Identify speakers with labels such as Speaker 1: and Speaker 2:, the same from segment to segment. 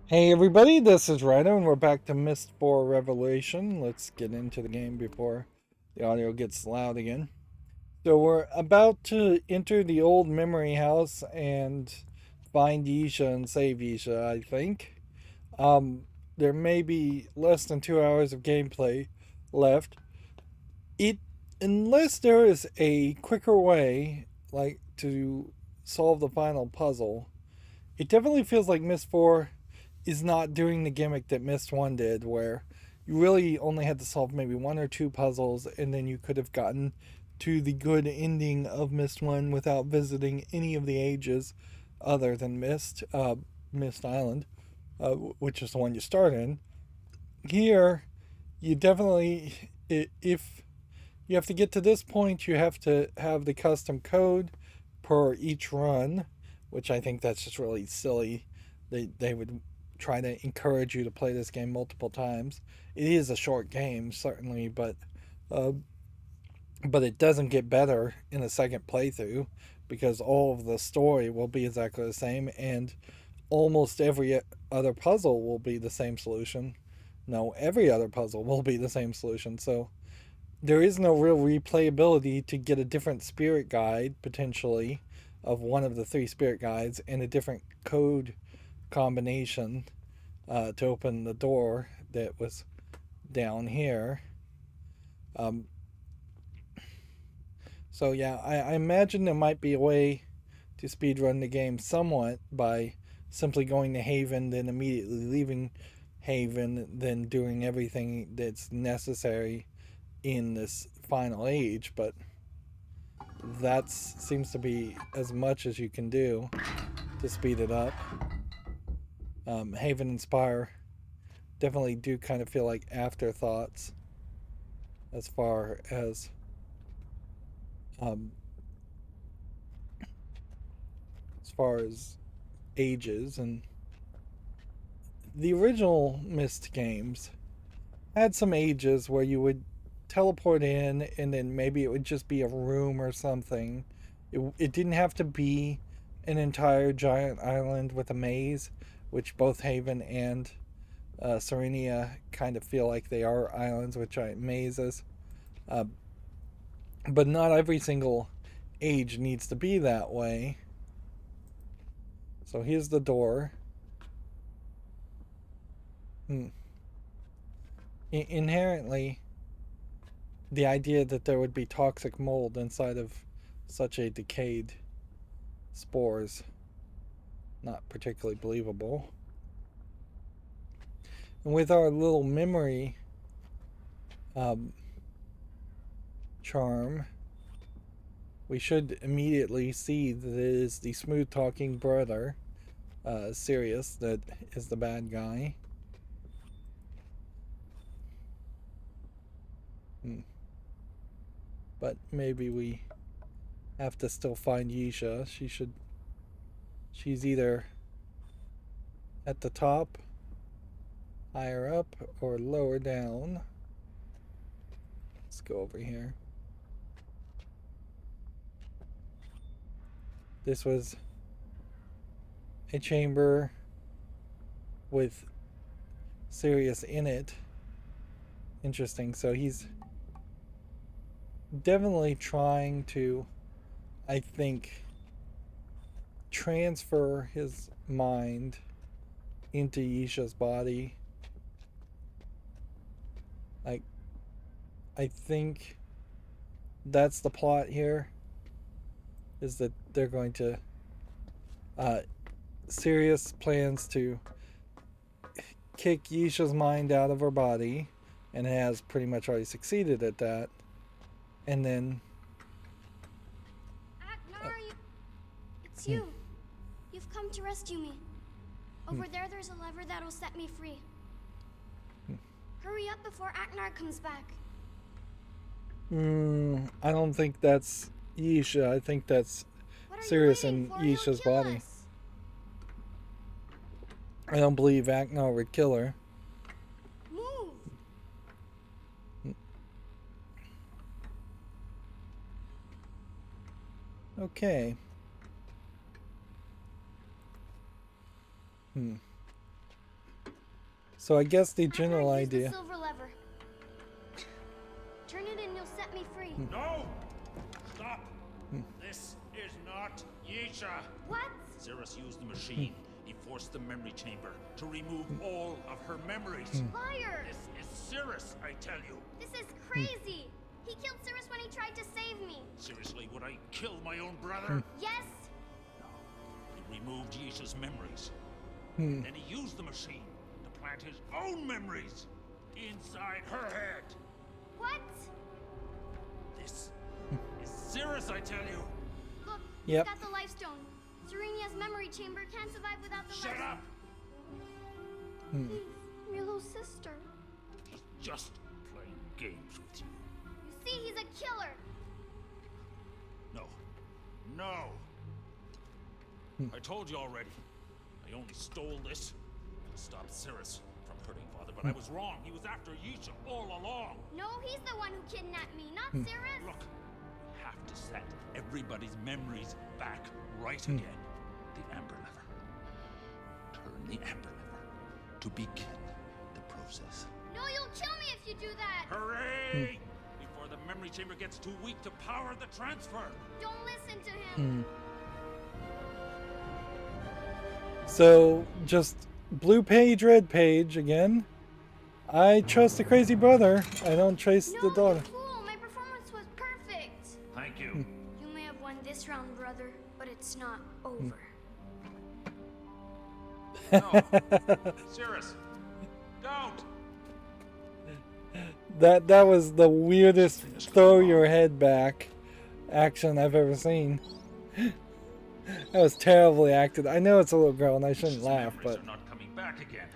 Speaker 1: Hey everybody, this is Rydo and we're back to Myst IV Revelation. Let's get into the game before the audio gets loud again. So we're about to enter the old memory house and find Yisha and save Yisha, I think. There may be less than 2 hours of gameplay left. It Unless there is a quicker way, like to solve the final puzzle, it definitely feels like Myst 4 is not doing the gimmick that Myst 1 did, where you really only had to solve maybe one or two puzzles and then you could have gotten to the good ending of Myst 1 without visiting any of the ages other than Myst Island, which is the one you start in. Here, you definitely, if you have to get to this point, you have to have the custom code per each run, which I think that's just really silly. They would try to encourage you to play this game multiple times. It is a short game, certainly, uh, but it doesn't get better in a second playthrough because all of the story will be exactly the same, and almost every other puzzle will be the same solution. No, every other puzzle will be the same solution. So there is no real replayability to get a different spirit guide potentially of one of the three spirit guides and a different code combination to open the door that was down here. Um, so yeah, I imagine there might be a way to speedrun the game somewhat by simply going to Haven, then immediately leaving Haven, then doing everything that's necessary in this final age, but that seems to be as much as you can do to speed it up. Haven and Spire definitely do kind of feel like afterthoughts as far um, as far as ages, and the original Myst games had some ages where you would teleport in and then maybe it would just be a room or something. It didn't have to be an entire giant island with a maze, which both Haven and Serenia kind of feel like they are islands with giant mazes. Uh, but not every single age needs to be that way. So here's the door. Hmm. Inherently, the idea that there would be toxic mold inside of such a decayed spores, not particularly believable. And with our little memory um, charm, we should immediately see that it is the smooth talking brother, Sirius, that is the bad guy. Hmm. But maybe we have to still find Yisha. She's either at the top, higher up, or lower down. Let's go over here. This was a chamber with Sirius in it. Interesting. So he's definitely trying to, I think, transfer his mind into Yisha's body. Like, I think that's the plot here. Is that they're going to uh, Sirius plans to kick Yisha's mind out of her body, and has pretty much already succeeded at that. And then, uh,
Speaker 2: Agnar, it's
Speaker 1: hmm,
Speaker 2: you. You've come to rescue me.
Speaker 1: hmm,
Speaker 2: Over there's a lever that'll set me free.
Speaker 1: hmm.
Speaker 2: Hurry up before Agnar comes back.
Speaker 1: I don't think that's Yisha. I think that's
Speaker 2: What are you
Speaker 1: Sirius
Speaker 2: waiting
Speaker 1: in
Speaker 2: for? He'll
Speaker 1: Yisha's
Speaker 2: kill
Speaker 1: body.
Speaker 2: us.
Speaker 1: I don't believe Agnar would kill her.
Speaker 2: Move.
Speaker 1: Okay. Hmm. So I guess the
Speaker 2: Atnar,
Speaker 1: general
Speaker 2: use the
Speaker 1: idea.
Speaker 2: silver lever. Turn it and you'll set me free.
Speaker 3: No! Stop! This is not Yisha!
Speaker 2: What?
Speaker 3: Cirrus used the machine. He forced the memory chamber to remove all of her memories.
Speaker 2: Liar!
Speaker 3: This is Cirrus, I tell you.
Speaker 2: This is crazy! He killed Cirrus when he tried to save me.
Speaker 3: Seriously, would I kill my own brother?
Speaker 2: Yes?
Speaker 3: He removed Yisha's memories.
Speaker 1: Hmm.
Speaker 3: Then he used the machine to plant his own memories inside her head.
Speaker 2: What?
Speaker 3: This is Cirrus, I tell you.
Speaker 2: Look,
Speaker 1: Yep.
Speaker 2: he's got the life stone. Serenia's memory chamber can't survive without the
Speaker 3: Shut
Speaker 2: life
Speaker 3: up!
Speaker 2: He's your little sister.
Speaker 3: He's just playing games with you.
Speaker 2: You see, he's a killer.
Speaker 3: No. No! I told you already. I only stole this to stop Cirrus from hurting Father, but I was wrong. He was after Yisha all along.
Speaker 2: No, he's the one who kidnapped me, not Cirrus.
Speaker 3: Look, we have to set everybody's memories back right again. The amber lever. Turn the amber lever to begin the process.
Speaker 2: No, you'll kill me if you do that.
Speaker 3: Hooray! Before the memory chamber gets too weak to power the transfer.
Speaker 2: Don't listen to him.
Speaker 1: So just blue page, red page again. I trust the crazy brother. I don't trust
Speaker 2: No,
Speaker 1: the daughter.
Speaker 2: you fool! My performance was perfect.
Speaker 3: Thank you.
Speaker 2: You may have won this round, brother, but it's not over.
Speaker 3: No. Cirrus, don't!
Speaker 1: That was the weirdest throw your head back action I've ever seen. That was terribly acted. I know it's a little girl and I shouldn't
Speaker 3: His
Speaker 1: laugh,
Speaker 3: memories
Speaker 1: but
Speaker 3: are not coming back again.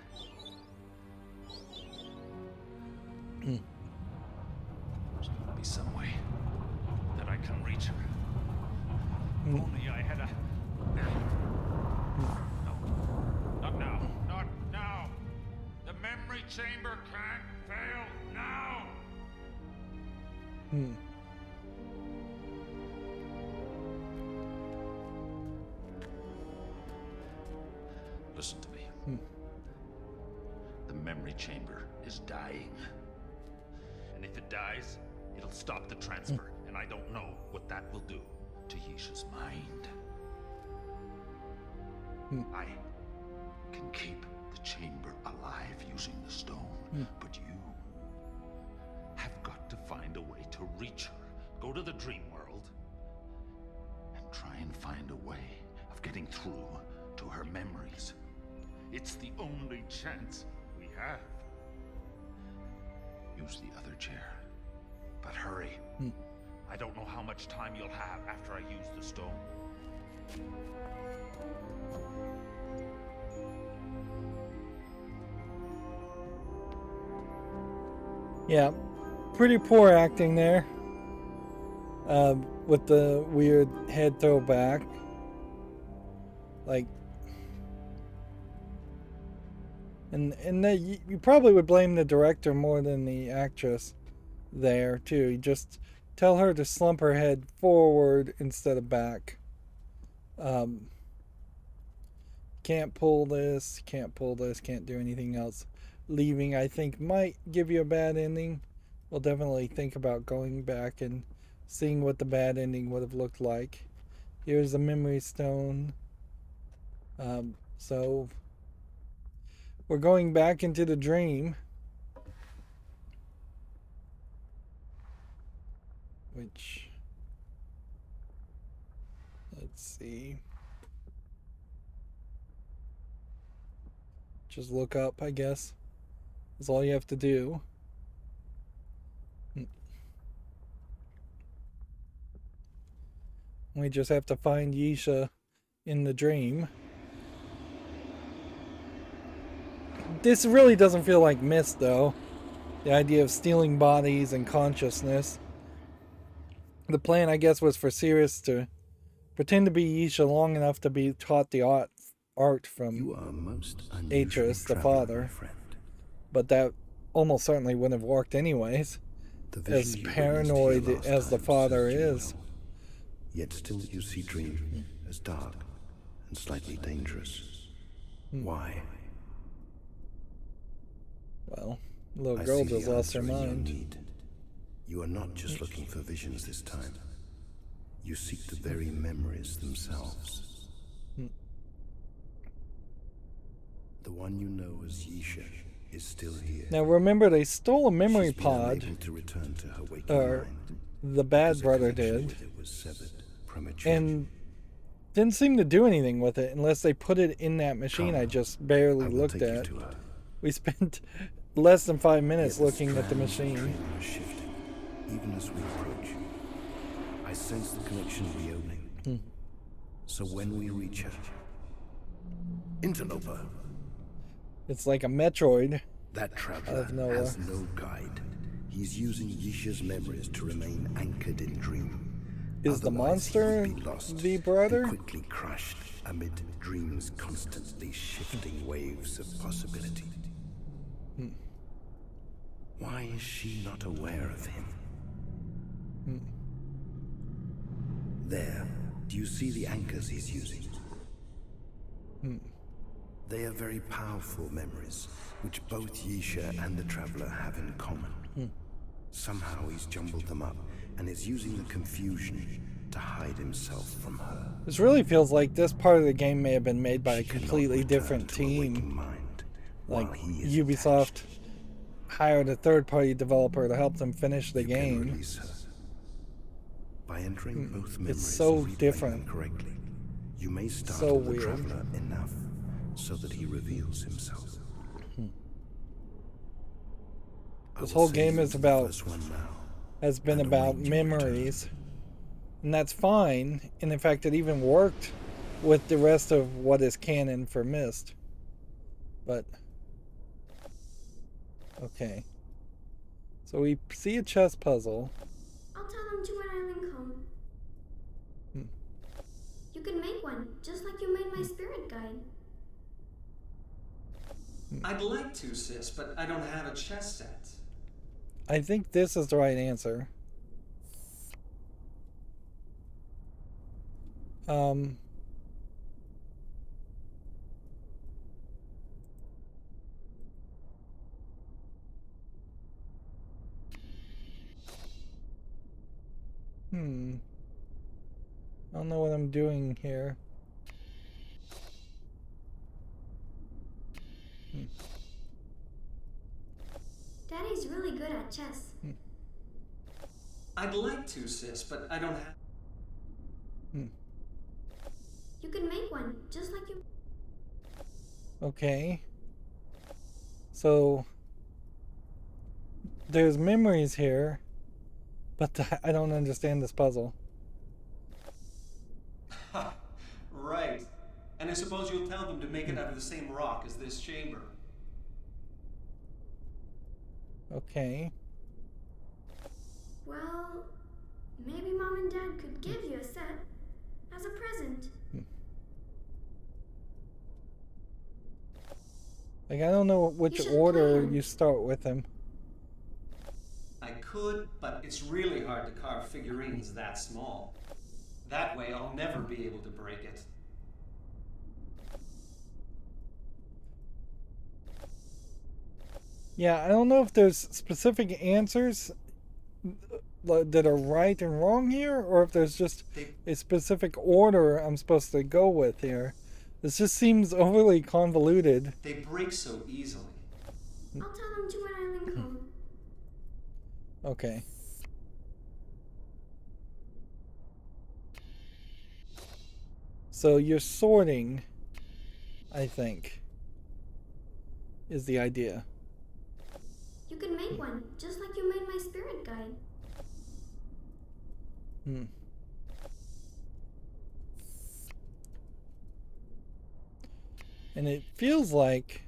Speaker 3: There's got to be some way that I can reach her. If only I had a. No, not now. Not now. The memory chamber can't fail now. Listen to me. The memory chamber is dying. And if it dies, it'll stop the transfer. And I don't know what that will do to Yisha's mind. I can keep the chamber alive using the stone, but you have got to find a way to reach her. Go to the dream world and try and find a way of getting through to her memories. It's the only chance we have. Use the other chair, but hurry. I don't know how much time you'll have after I use the stone.
Speaker 1: yeah, pretty poor acting there. With the weird head throw back. Like, and you probably would blame the director more than the actress there too. You just tell her to slump her head forward instead of back. Can't pull this, can't do anything else. Leaving, I think, might give you a bad ending. We'll definitely think about going back and seeing what the bad ending would have looked like. Here's the memory stone. So we're going back into the dream, which, let's see, just look up, I guess. That's all you have to do. We just have to find Yisha in the dream. This really doesn't feel like Myst, though. The idea of stealing bodies and consciousness. The plan, I guess, was for Cirrus to pretend to be Yisha long enough to be taught the art from
Speaker 4: You are most
Speaker 1: Atreus, the
Speaker 4: traveler,
Speaker 1: father.
Speaker 4: my friend.
Speaker 1: But that almost certainly wouldn't have worked anyways.
Speaker 4: The
Speaker 1: As
Speaker 4: vision you
Speaker 1: paranoid
Speaker 4: witnessed here
Speaker 1: as the
Speaker 4: last
Speaker 1: father
Speaker 4: time served you
Speaker 1: is.
Speaker 4: well. Yet still you see dream as dark and slightly dangerous. Why?
Speaker 1: Well, little
Speaker 4: I
Speaker 1: girl
Speaker 4: see
Speaker 1: just
Speaker 4: the
Speaker 1: lost her
Speaker 4: answer in your
Speaker 1: mind.
Speaker 4: need. You are not just looking for visions this time. You seek the very memories themselves. The one you know as Yisha is still here.
Speaker 1: Now remember, they stole a memory
Speaker 4: She's been
Speaker 1: pod,
Speaker 4: unable to return to her waking
Speaker 1: or
Speaker 4: mind
Speaker 1: the bad
Speaker 4: because a
Speaker 1: brother
Speaker 4: connection
Speaker 1: did,
Speaker 4: with it was severed prematurely.
Speaker 1: and didn't seem to do anything with it unless they put it in that machine
Speaker 4: Come,
Speaker 1: I just barely
Speaker 4: I will
Speaker 1: looked
Speaker 4: take you
Speaker 1: at.
Speaker 4: to her.
Speaker 1: We spent less than 5 minutes
Speaker 4: Yet the
Speaker 1: looking at the
Speaker 4: strands of
Speaker 1: machine.
Speaker 4: train are shifting, even as we approach. I sense the connection reopening. So when we reach her, interloper,
Speaker 1: It's like a Metroid.
Speaker 4: that traveler
Speaker 1: Of Noah.
Speaker 4: has no guide. He's using Yisha's memories to remain anchored in dream.
Speaker 1: Is the
Speaker 4: Otherwise,
Speaker 1: monster
Speaker 4: he would be lost
Speaker 1: the brother?
Speaker 4: and quickly crushed amid dream's constantly shifting waves of possibility. Why is she not aware of him? There, do you see the anchors he's using? They are very powerful memories, which both Yisha and the Traveler have in common. Somehow he's jumbled them up and is using the confusion to hide himself from her.
Speaker 1: This really feels like this part of the game may have been made by a
Speaker 4: She cannot
Speaker 1: completely
Speaker 4: return
Speaker 1: different
Speaker 4: to a waking
Speaker 1: team.
Speaker 4: mind
Speaker 1: Like
Speaker 4: while he is
Speaker 1: Ubisoft
Speaker 4: attached.
Speaker 1: hired a third-party developer to help them finish the
Speaker 4: You can
Speaker 1: game.
Speaker 4: release her. By entering both memories
Speaker 1: so
Speaker 4: and replaying
Speaker 1: different.
Speaker 4: them correctly, you may
Speaker 1: So
Speaker 4: startle the
Speaker 1: weird.
Speaker 4: Traveler enough so that he reveals himself. I
Speaker 1: This
Speaker 4: will
Speaker 1: whole
Speaker 4: send
Speaker 1: game
Speaker 4: you
Speaker 1: is
Speaker 4: to the
Speaker 1: about
Speaker 4: first one now.
Speaker 1: has been
Speaker 4: and
Speaker 1: about
Speaker 4: await your return.
Speaker 1: memories, and that's fine. And in fact, it even worked with the rest of what is canon for Myst. But okay, so we see a chess puzzle.
Speaker 2: I'll tell them to when I link home. You can make one, just like you made my spirit guide.
Speaker 5: I'd like to, sis, but I don't have a chess set.
Speaker 1: I think this is the right answer. I don't know what I'm doing here.
Speaker 2: Daddy's really good at chess.
Speaker 5: I'd like to, sis, but I don't have...
Speaker 2: You can make one, just like you...
Speaker 1: Okay. So there's memories here, but I don't understand this puzzle.
Speaker 5: Right. And I suppose you'll tell them to make it out of the same rock as this chamber.
Speaker 1: Okay.
Speaker 2: Well, maybe Mom and Dad could give you a set as a present.
Speaker 1: Like, I don't know which
Speaker 2: You should
Speaker 1: order
Speaker 2: plan.
Speaker 1: you start with him.
Speaker 5: I could, but it's really hard to carve figurines that small. That way I'll never be able to break it.
Speaker 1: Yeah, I don't know if there's specific answers that are right and wrong here, or if there's just a specific order I'm supposed to go with here. This just seems overly convoluted.
Speaker 5: They break so easily.
Speaker 2: I'll tell them to when I link home.
Speaker 1: Okay. So you're sorting, I think, is the idea.
Speaker 2: You can make one, just like you made my spirit guide.
Speaker 1: And it feels like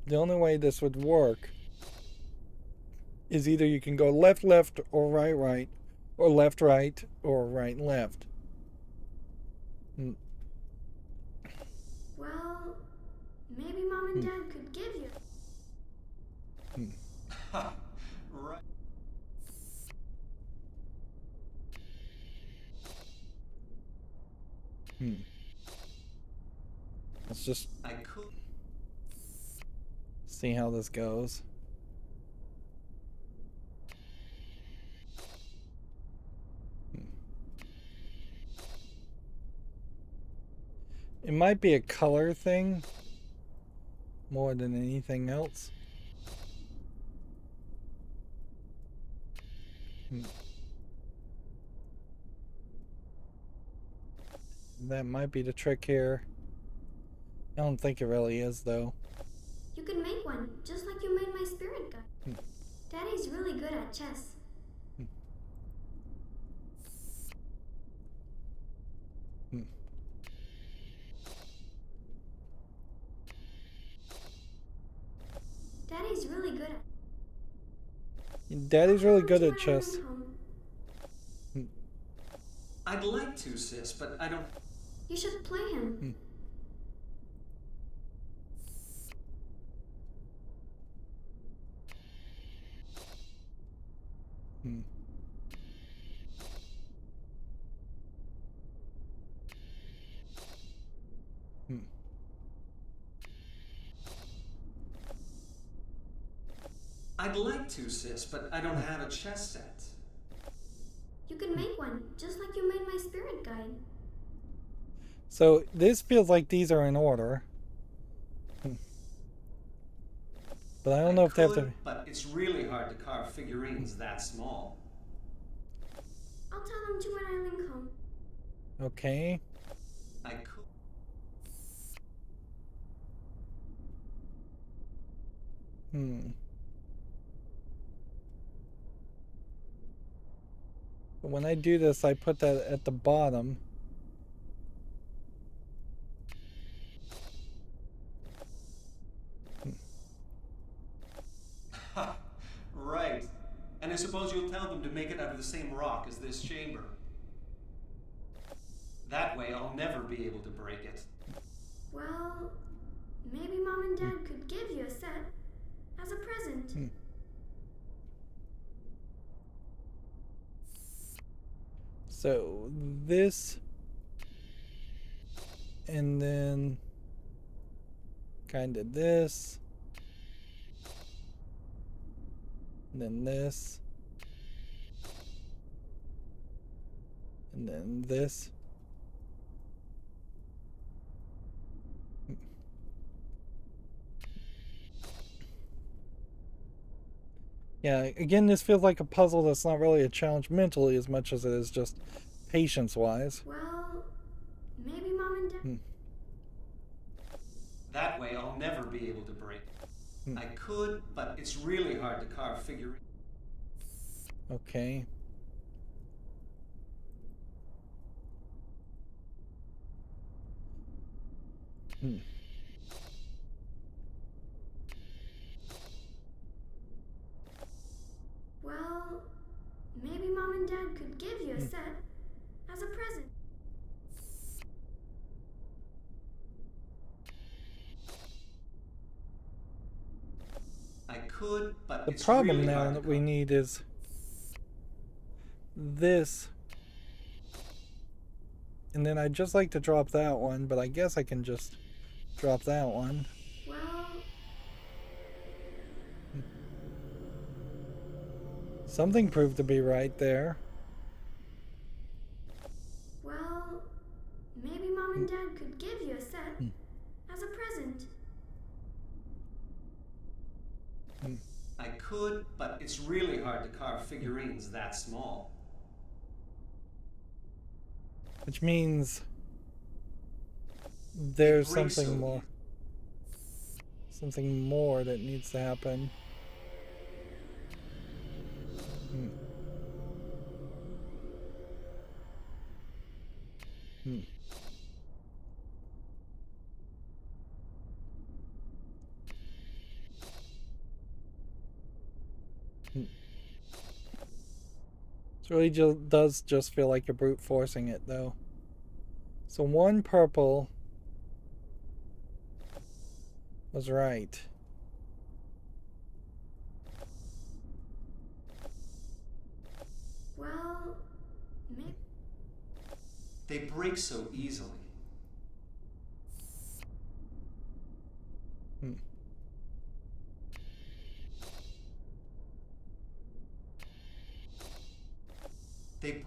Speaker 1: the only way this would work is either you can go left, left, or right, right, or left, right, or right, left.
Speaker 2: Well, maybe Mom and Dad could give you...
Speaker 5: Right.
Speaker 1: It's just
Speaker 5: I could.
Speaker 1: See how this goes. It might be a color thing more than anything else. That might be the trick here. I don't think it really is, though.
Speaker 2: You can make one, just like you made my spirit guide. Daddy's really good at chess. Daddy's really good at...
Speaker 1: Daddy's really good at chess.
Speaker 5: I'd like to, sis, but I don't...
Speaker 2: You should play him.
Speaker 5: I'd like to, sis, but I don't have a chess set.
Speaker 2: You can make one, just like you made my spirit guide.
Speaker 1: So this feels like these are in order. But I don't know if they have to...
Speaker 5: But it's really hard to carve figurines that small.
Speaker 2: I'll tell them to when I link home.
Speaker 1: Okay.
Speaker 5: I could.
Speaker 1: But when I do this, I put that at the bottom.
Speaker 5: Right. And I suppose you'll tell them to make it out of the same rock as this chamber. That way I'll never be able to break it.
Speaker 2: Well, maybe Mom and Dad could give you a set as a present.
Speaker 1: So this, and then kind of this, and then this, and then this. Yeah, again, this feels like a puzzle that's not really a challenge mentally as much as it is just patience-wise.
Speaker 2: Well, maybe Mom and Dad...
Speaker 5: That way I'll never be able to break it. I could, but it's really hard to carve figurines.
Speaker 1: Okay.
Speaker 2: Well, maybe Mom and Dad could give you a set as a present.
Speaker 5: I could, but
Speaker 1: The
Speaker 5: it's
Speaker 1: problem
Speaker 5: really
Speaker 1: now
Speaker 5: hard
Speaker 1: that
Speaker 5: to
Speaker 1: we
Speaker 5: carve.
Speaker 1: need is this. And then I'd just like to drop that one, but I guess I can just drop that one.
Speaker 2: Well,
Speaker 1: Something proved to be right there.
Speaker 2: well, maybe Mom and Dad could give you a set as a present.
Speaker 5: I could, but it's really hard to carve figurines that small.
Speaker 1: Which means there's
Speaker 5: It breaks
Speaker 1: something
Speaker 5: so
Speaker 1: more. Something more that needs to happen. It really does just feel like you're brute forcing it, though. So one purple was right.
Speaker 2: Well, maybe...
Speaker 5: They break so easily. They.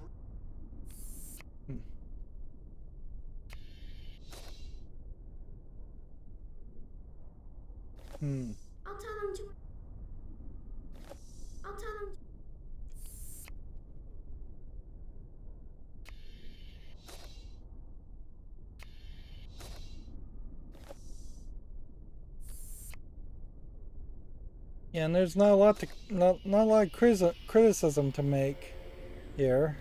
Speaker 2: I'll tell them to. I'll tell them.
Speaker 1: Yeah, and there's not a lot to not a lot of criticism to make here.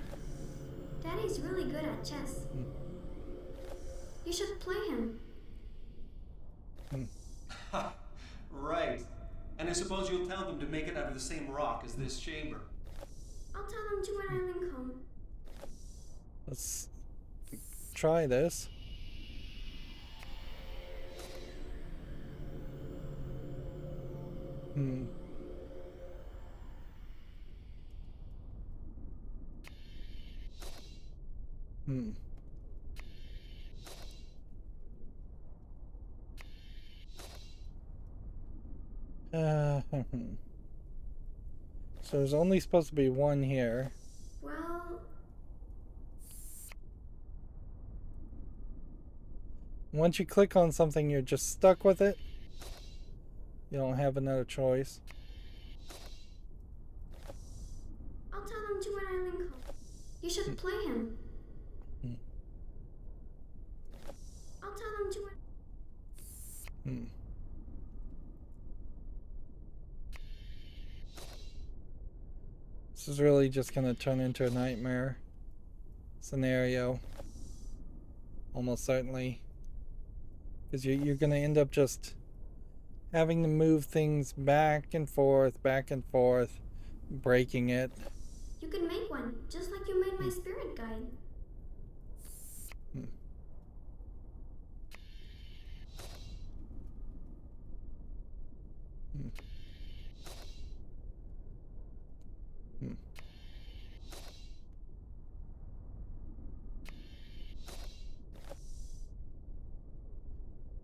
Speaker 2: Daddy's really good at chess. You should play him.
Speaker 5: Right. And I suppose you'll tell them to make it out of the same rock as this chamber.
Speaker 2: I'll tell them to when I link home.
Speaker 1: Let's try this. Hmm. So there's only supposed to be one here.
Speaker 2: Well,
Speaker 1: Once you click on something, you're just stuck with it. You don't have another choice.
Speaker 2: I'll tell them to when I link home. You should play him. I'll tell them to when.
Speaker 1: This is really just going to turn into a nightmare scenario. Almost certainly. Because you're going to end up just having to move things back and forth, breaking it.
Speaker 2: You can make one, just like you made my spirit guide.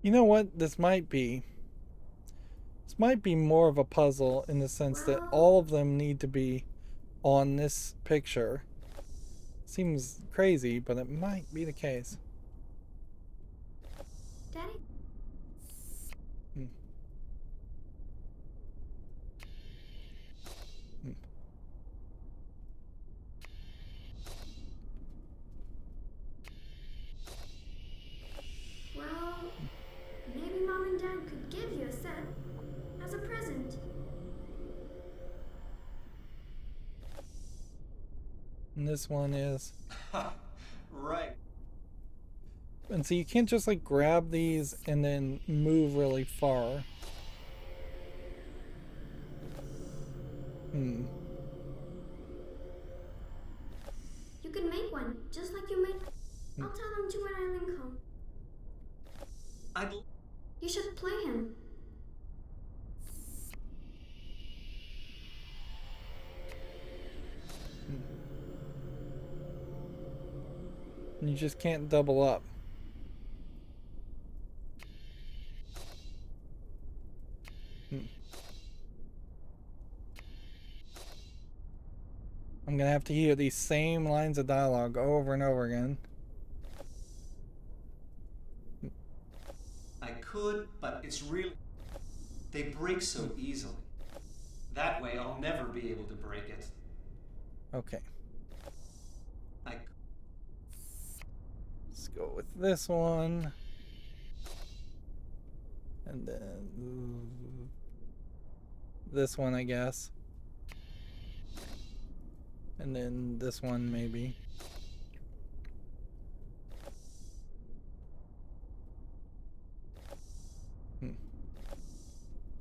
Speaker 1: You know what this might be? This might be more of a puzzle in the sense that all of them need to be on this picture. Seems crazy, but it might be the case.
Speaker 2: Daddy? Well, maybe Mom and Dad could give you a set as a present.
Speaker 1: And this one is.
Speaker 5: Right.
Speaker 1: And so you can't just like grab these and then move really far.
Speaker 2: You can make one, just like you made. I'll tell them to when I link home. You should play him.
Speaker 1: You just can't double up. I'm gonna have to hear these same lines of dialogue over and over again.
Speaker 5: I could, but it's really. They break so easily. That way I'll never be able to break it.
Speaker 1: Okay.
Speaker 5: I.
Speaker 1: Let's go with this one. And then this one, I guess. And then this one, maybe.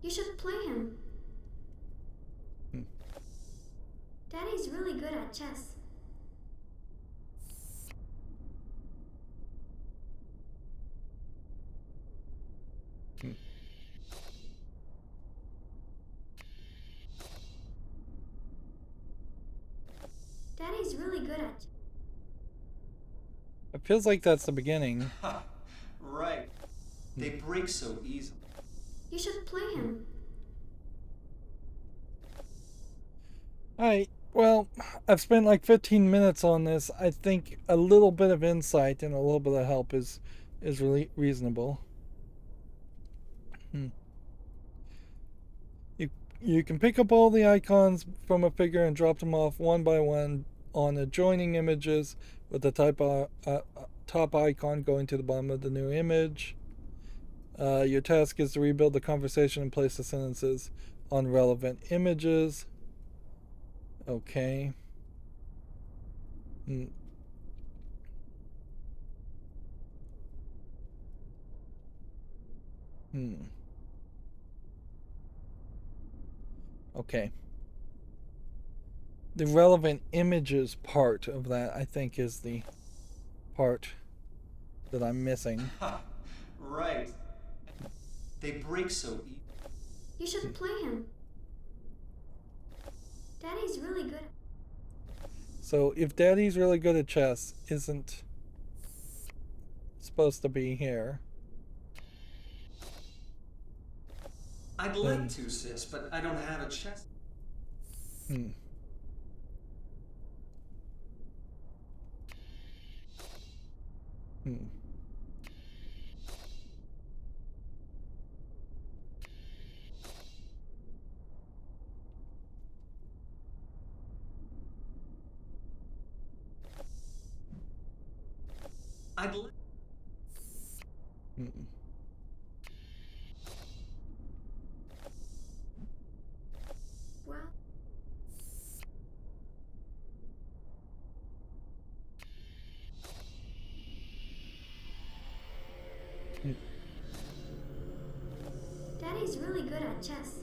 Speaker 2: You should play him. Daddy's really good at chess. Daddy's really good at.
Speaker 1: It feels like that's the beginning.
Speaker 5: Right. They break so easily.
Speaker 2: You should play him.
Speaker 1: Alright, Well, I've spent like 15 minutes on this. I think a little bit of insight and a little bit of help is really reasonable. You can pick up all the icons from a figure and drop them off one by one on adjoining images, with the top icon going to the bottom of the new image. Your task is to rebuild the conversation and place the sentences on relevant images. Okay. Okay. The relevant images part of that, I think, is the part that I'm missing.
Speaker 5: Right. They break so easily.
Speaker 2: You should play him. Daddy's really good.
Speaker 1: So if Daddy's really good at chess isn't supposed to be here.
Speaker 5: I'd like to, sis, but I don't have a chess. I'd like.
Speaker 2: Well, Daddy's really good at chess.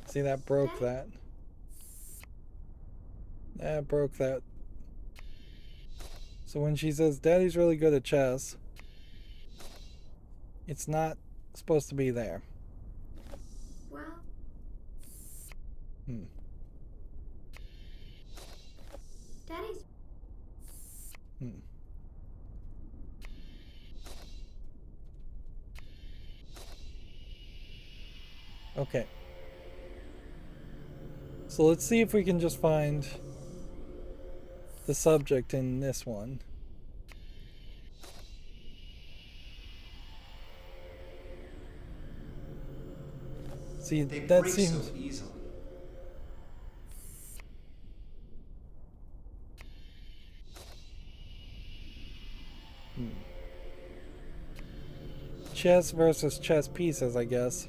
Speaker 1: See, that broke that. That broke that. So when she says Daddy's really good at chess, it's not supposed to be there.
Speaker 2: Well, Daddy's.
Speaker 1: Okay. So let's see if we can just find the subject in this one. See,
Speaker 5: They
Speaker 1: that
Speaker 5: break
Speaker 1: seems...
Speaker 5: so easily.
Speaker 1: Chess versus chess pieces, I guess.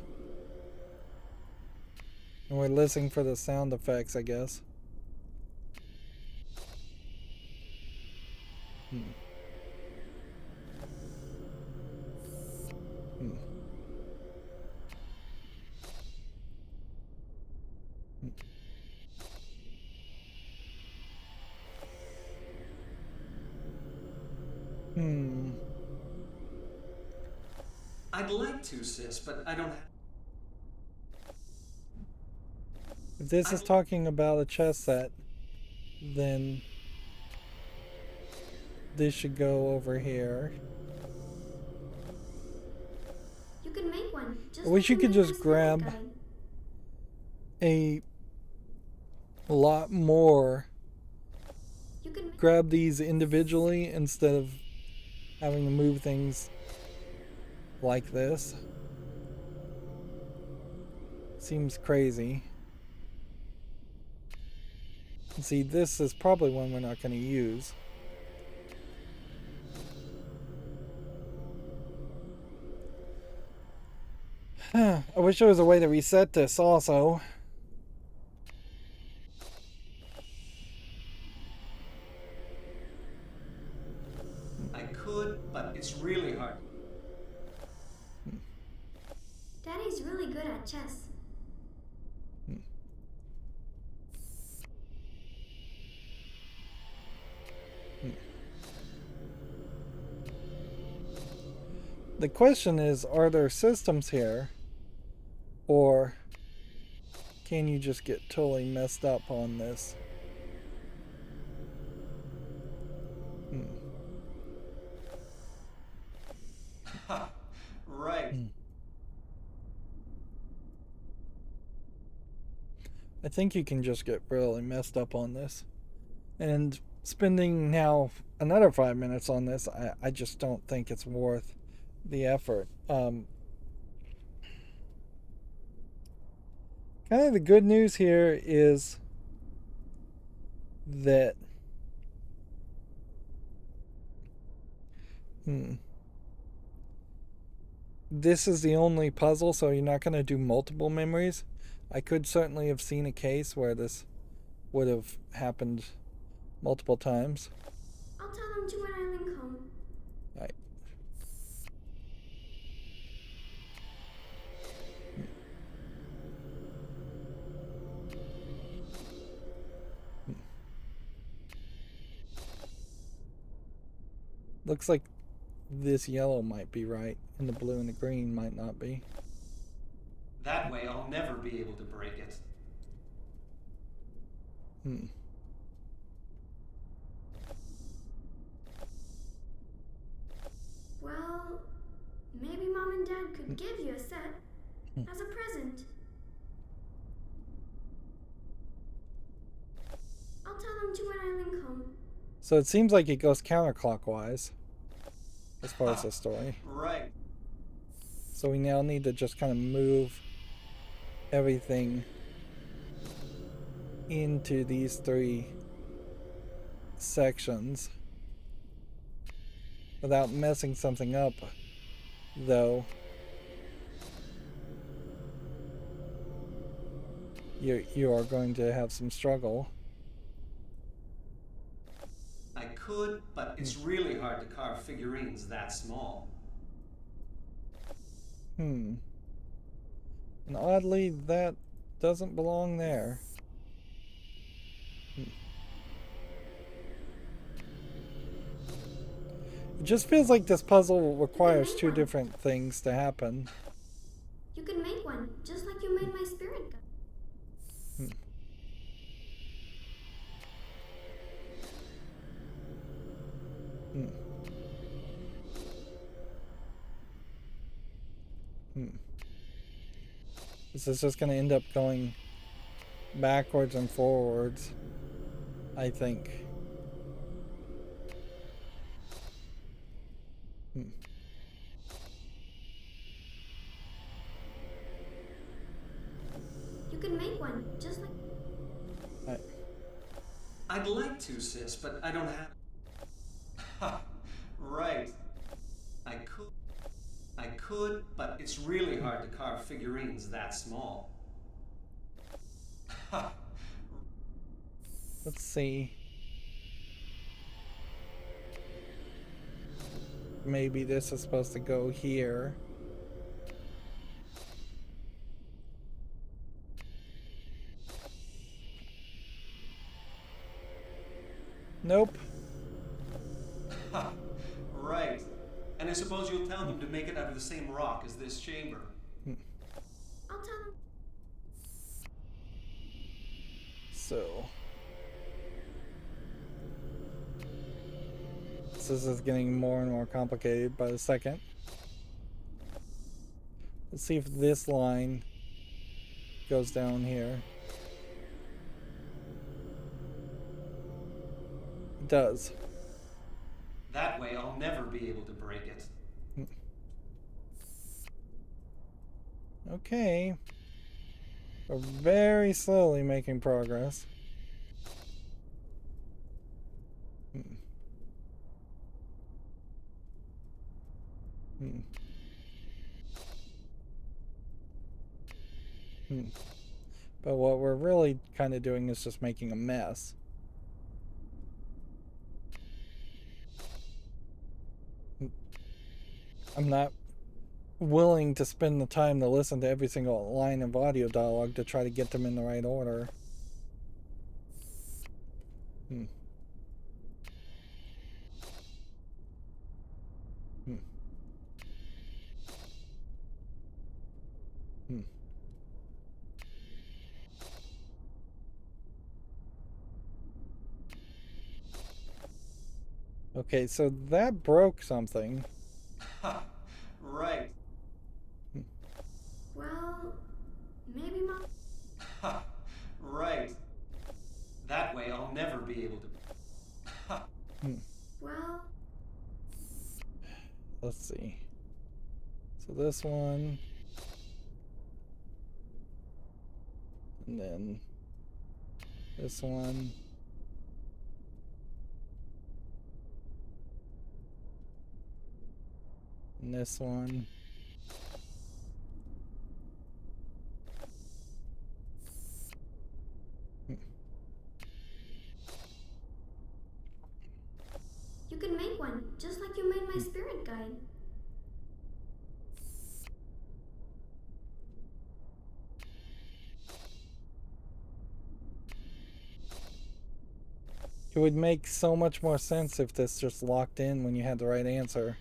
Speaker 1: And we're listening for the sound effects, I guess.
Speaker 5: I'd like to, sis, but I don't have.
Speaker 1: If this is talking about a chess set, then this should go over here.
Speaker 2: You can make one. Just
Speaker 1: I wish you could just grab a lot more.
Speaker 2: You can
Speaker 1: Grab these individually instead of having to move things like this. Seems crazy. See, this is probably one we're not going to use. I wish there was a way to reset this also.
Speaker 5: I could, but it's really hard.
Speaker 2: Daddy's really good at chess.
Speaker 1: The question is, are there systems here? Or can you just get totally messed up on this? I think you can just get really messed up on this. And spending now another 5 minutes on this, I just don't think it's worth the effort. Kind of the good news here is that this is the only puzzle, so you're not going to do multiple memories. I could certainly have seen a case where this would have happened multiple times.
Speaker 2: I'll tell them to when I link home.
Speaker 1: Right. Looks like this yellow might be right, and the blue and the green might not be.
Speaker 5: That way I'll never be able to break it.
Speaker 2: Well, maybe Mom and Dad could give you a set as a present. I'll tell them to when I link home.
Speaker 1: So it seems like it goes counterclockwise as far as the story.
Speaker 5: Right.
Speaker 1: So we now need to just kind of move everything into these 3 sections without messing something up, though. You are going to have some struggle.
Speaker 5: I could, but it's really hard to carve figurines that small.
Speaker 1: And oddly, that doesn't belong there. It just feels like this puzzle requires 2 different things to happen.
Speaker 2: You can make one, just like you made my spirit gun.
Speaker 1: This is just going to end up going backwards and forwards, I think.
Speaker 2: You can make one, just like...
Speaker 5: I'd like to, sis, but I don't have... Ha! Right. I could, but it's really hard to carve figurines that small. Ha!
Speaker 1: Let's see. Maybe this is supposed to go here. Nope.
Speaker 5: Ha! Right. And I suppose you'll tell them to make it out of the same rock as this chamber.
Speaker 2: I'll tell them.
Speaker 1: So this is getting more and more complicated by the second. Let's see if this line goes down here. It does.
Speaker 5: That way I'll never be able to break it.
Speaker 1: Okay. We're very slowly making progress. But what we're really kind of doing is just making a mess. I'm not willing to spend the time to listen to every single line of audio dialogue to try to get them in the right order. Okay, so that broke something.
Speaker 5: Right.
Speaker 2: Well, maybe Mom...
Speaker 5: Right. way, I'll never be able to.
Speaker 2: Well,
Speaker 1: Let's see. So this one. And then this one. And this one.
Speaker 2: you can make one, just like you made my spirit guide.
Speaker 1: It would make so much more sense if this just locked in when you had the right answer.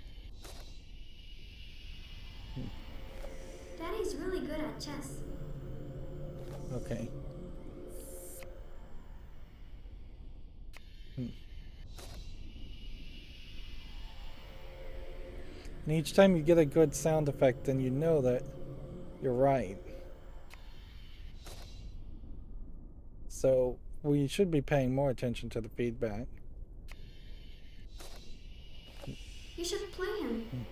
Speaker 2: Daddy's really good at chess.
Speaker 1: Okay. And each time you get a good sound effect, then you know that you're right. So we should be paying more attention to the feedback.
Speaker 2: You should play him.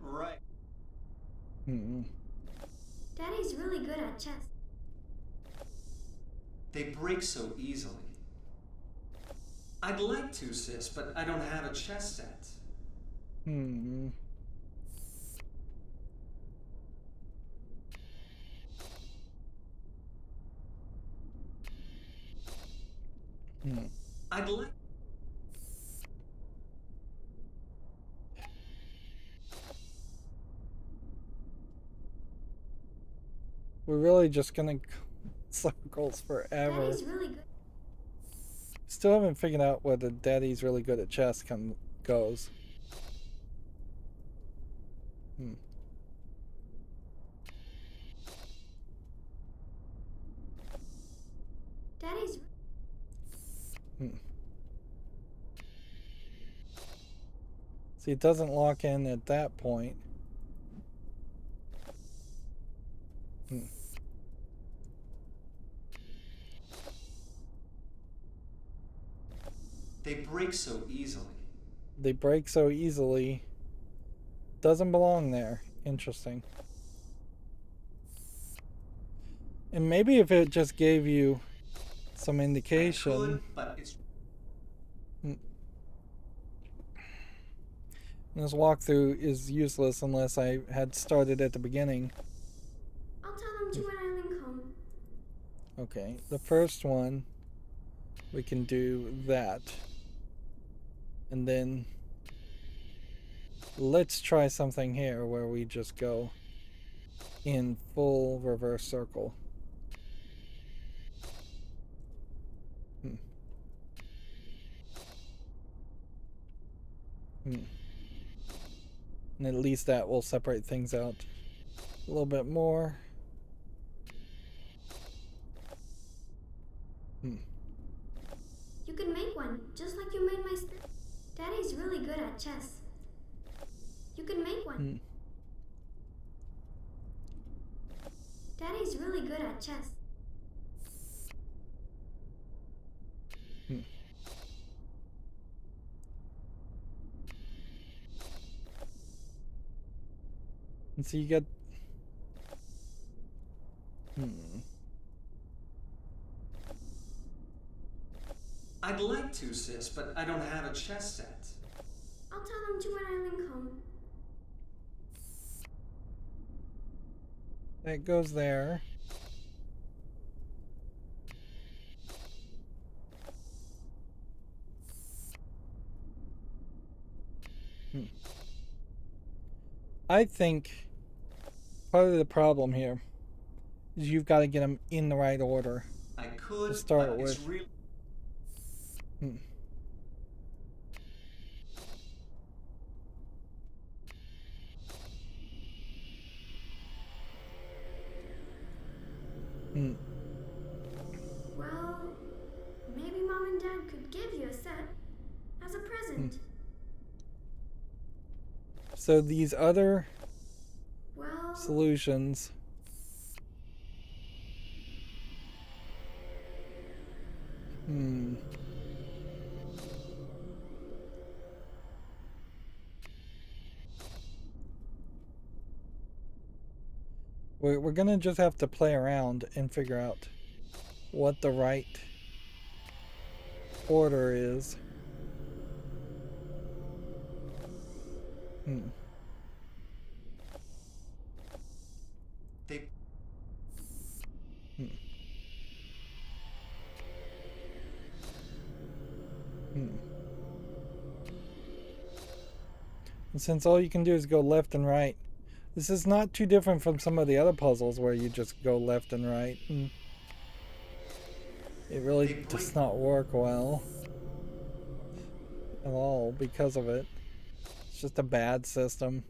Speaker 5: Right.
Speaker 2: Daddy's really good at chess.
Speaker 5: They break so easily. I'd like to, sis, but I don't have a chess set. I'd like.
Speaker 1: We're really just gonna circles forever.
Speaker 2: Daddy's really good.
Speaker 1: Still haven't figured out whether Daddy's really good at chess goes.
Speaker 2: Daddy's.
Speaker 1: See, it doesn't lock in at that point.
Speaker 5: They break so easily.
Speaker 1: They break so easily. Doesn't belong there. Interesting. And maybe if it just gave you some indication.
Speaker 5: I could, but it's.
Speaker 1: This walkthrough is useless unless I had started at the beginning.
Speaker 2: I'll tell them to when I link home.
Speaker 1: Okay, the first one, we can do that. And then let's try something here where we just go in full reverse circle. And at least that will separate things out a little bit more.
Speaker 2: You can make one, just like you made my spirit. Daddy's really good at chess. You can make one. Daddy's really good at chess.
Speaker 1: And so you get
Speaker 5: I'd like to, sis, but I don't have a chess set.
Speaker 2: I'll tell them to when I link home.
Speaker 1: that goes there. I think part of the problem here is you've got to get them in the right order.
Speaker 5: I could,
Speaker 1: To start
Speaker 5: but it's
Speaker 1: with.
Speaker 5: real.
Speaker 1: Hmm. Hmm.
Speaker 2: Well, maybe Mom and Dad could give you a set as a present.
Speaker 1: So these other
Speaker 2: Well,
Speaker 1: solutions. We're gonna just have to play around and figure out what the right order is.
Speaker 5: They
Speaker 1: And since all you can do is go left and right, this is not too different from some of the other puzzles where you just go left and right. And it really does not work well at all because of it. It's just a bad system.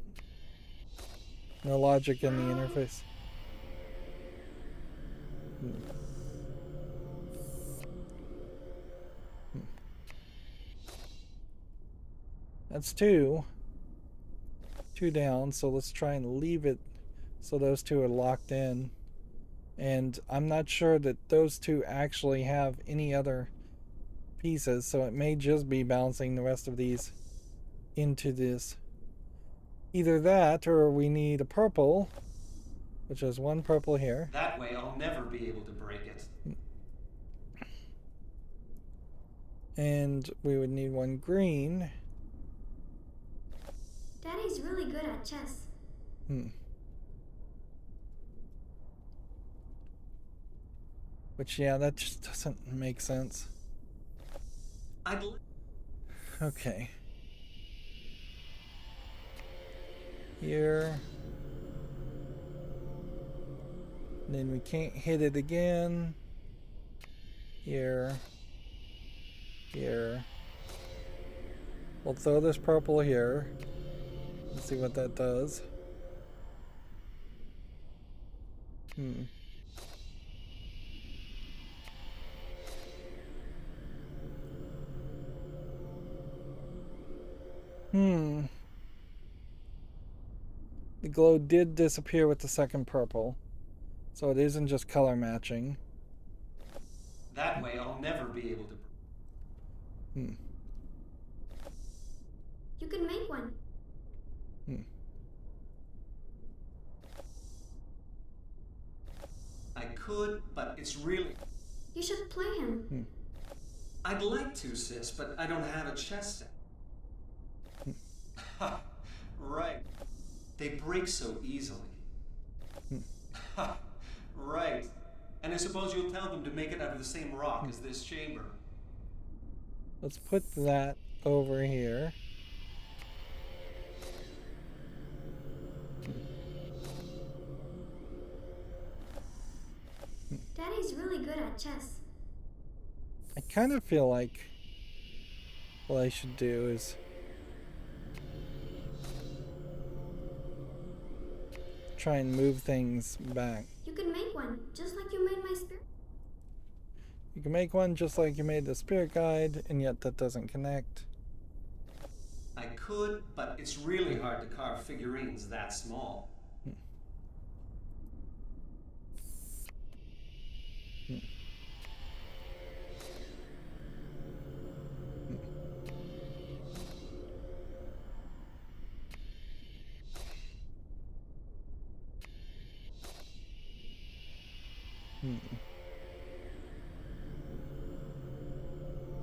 Speaker 1: No logic in the interface. That's two down, so let's try and leave it so those two are locked in. And I'm not sure that those two actually have any other pieces, so it may just be bouncing the rest of these into this. Either that, or we need a purple, which is one purple here.
Speaker 5: that way I'll never be able to break it.
Speaker 1: And we would need one green.
Speaker 2: Daddy's really good at chess.
Speaker 1: Which, yeah, that just doesn't make sense. Okay. Here. And then we can't hit it again. Here. Here. We'll throw this purple here. Let's see what that does. The glow did disappear with the second purple, so it isn't just color matching.
Speaker 5: That way I'll never be able to.
Speaker 2: You can make one.
Speaker 5: I could, but it's really.
Speaker 2: You should play him.
Speaker 5: I'd like to, sis, but I don't have a chess set. Ha! Right. They break so easily. Ha! Right. And I suppose you'll tell them to make it out of the same rock as this chamber.
Speaker 1: Let's put that over here.
Speaker 2: Daddy's really good at chess.
Speaker 1: I kind of feel like what I should do is try and move things back.
Speaker 2: You can make one, just like you made my spirit.
Speaker 1: You can make one just like you made the spirit guide, and yet that doesn't connect.
Speaker 5: I could, but it's really hard to carve figurines that small.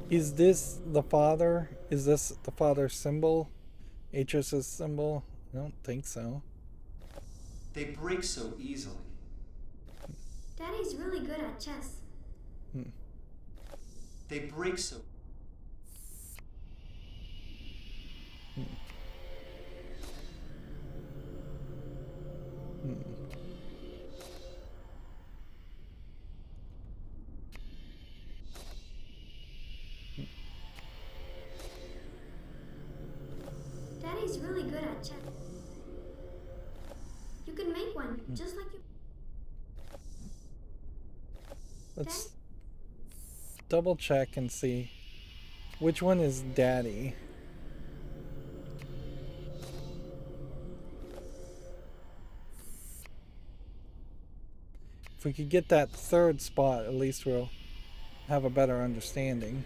Speaker 1: Is this the father? Is this the father's symbol? Atris's symbol? I don't think so.
Speaker 5: They break so easily.
Speaker 2: Daddy's really good at chess.
Speaker 5: They break so.
Speaker 2: one, just like you.
Speaker 1: Let's double check and see which one is Daddy. If we could get that third spot, at least we'll have a better understanding.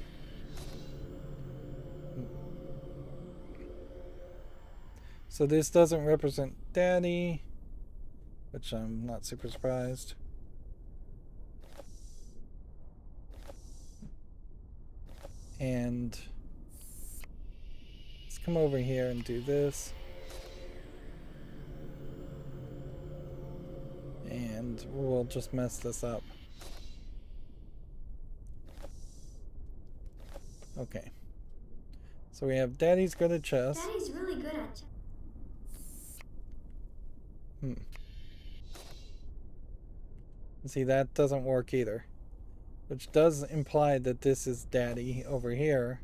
Speaker 1: So this doesn't represent Daddy, which I'm not super surprised. And let's come over here and do this. And we'll just mess this up. Okay. So we have Daddy's good at chess.
Speaker 2: Daddy's really good at chess.
Speaker 1: See, that doesn't work either. Which does imply that this is Daddy over here.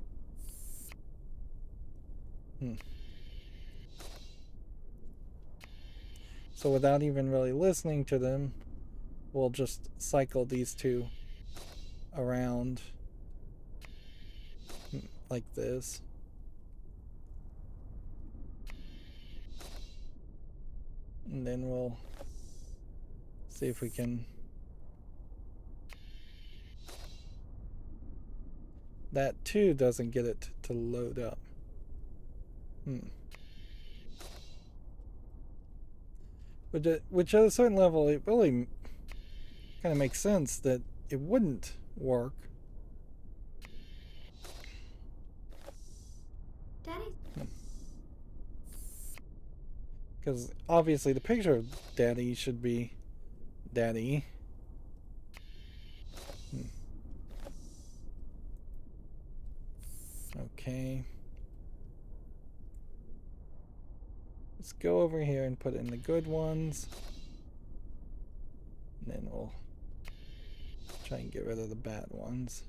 Speaker 1: So without even really listening to them, we'll just cycle these two around like this. And then we'll see if we can... That too doesn't get it to load up. Which at a certain level, it really kind of makes sense that it wouldn't work.
Speaker 2: Daddy.
Speaker 1: Because obviously the picture of Daddy should be Daddy. Okay. Let's go over here and put in the good ones. And then we'll try and get rid of the bad ones.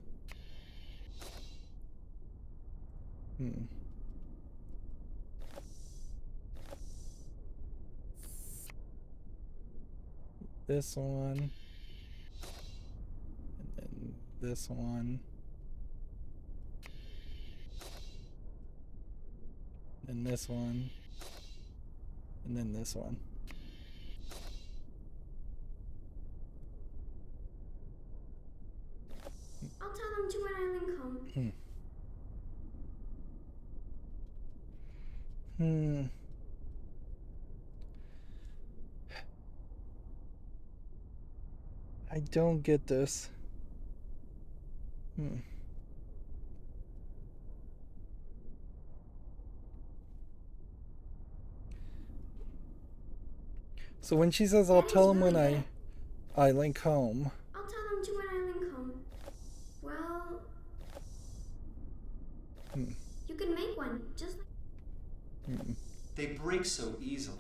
Speaker 1: This one. And then this one. And this one. And then this one.
Speaker 2: I'll tell them to when I link home.
Speaker 1: I don't get this. So when she says I'll tell him when I link home.
Speaker 2: I'll tell them to when I link home. Well, you can make one, just like...
Speaker 5: They break so easily.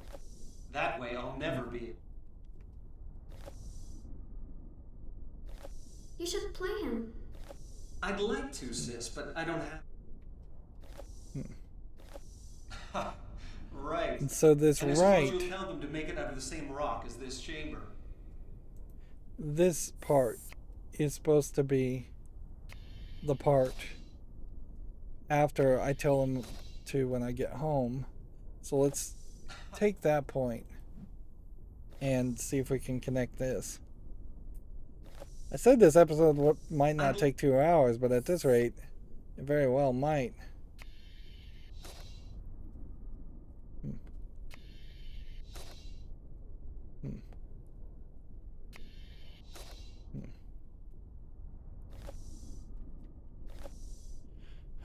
Speaker 5: That way I'll never be...
Speaker 2: You should play him.
Speaker 5: I'd like to, sis, but I don't have... Right.
Speaker 1: And so this
Speaker 5: and
Speaker 1: right...
Speaker 5: I suppose you'll tell them to make it out of the same rock as this chamber.
Speaker 1: This part is supposed to be the part after I tell them to when I get home. So let's take that point and see if we can connect this. I said this episode might not take 2 hours, but at this rate, it very well might.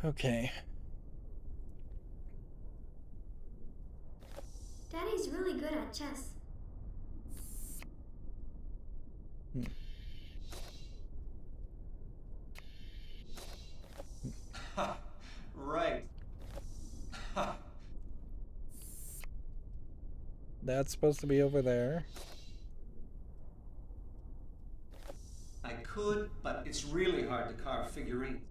Speaker 1: Okay.
Speaker 2: Daddy's really good at chess.
Speaker 5: Right.
Speaker 1: That's supposed to be over there.
Speaker 5: I could, but it's really hard to carve figurines.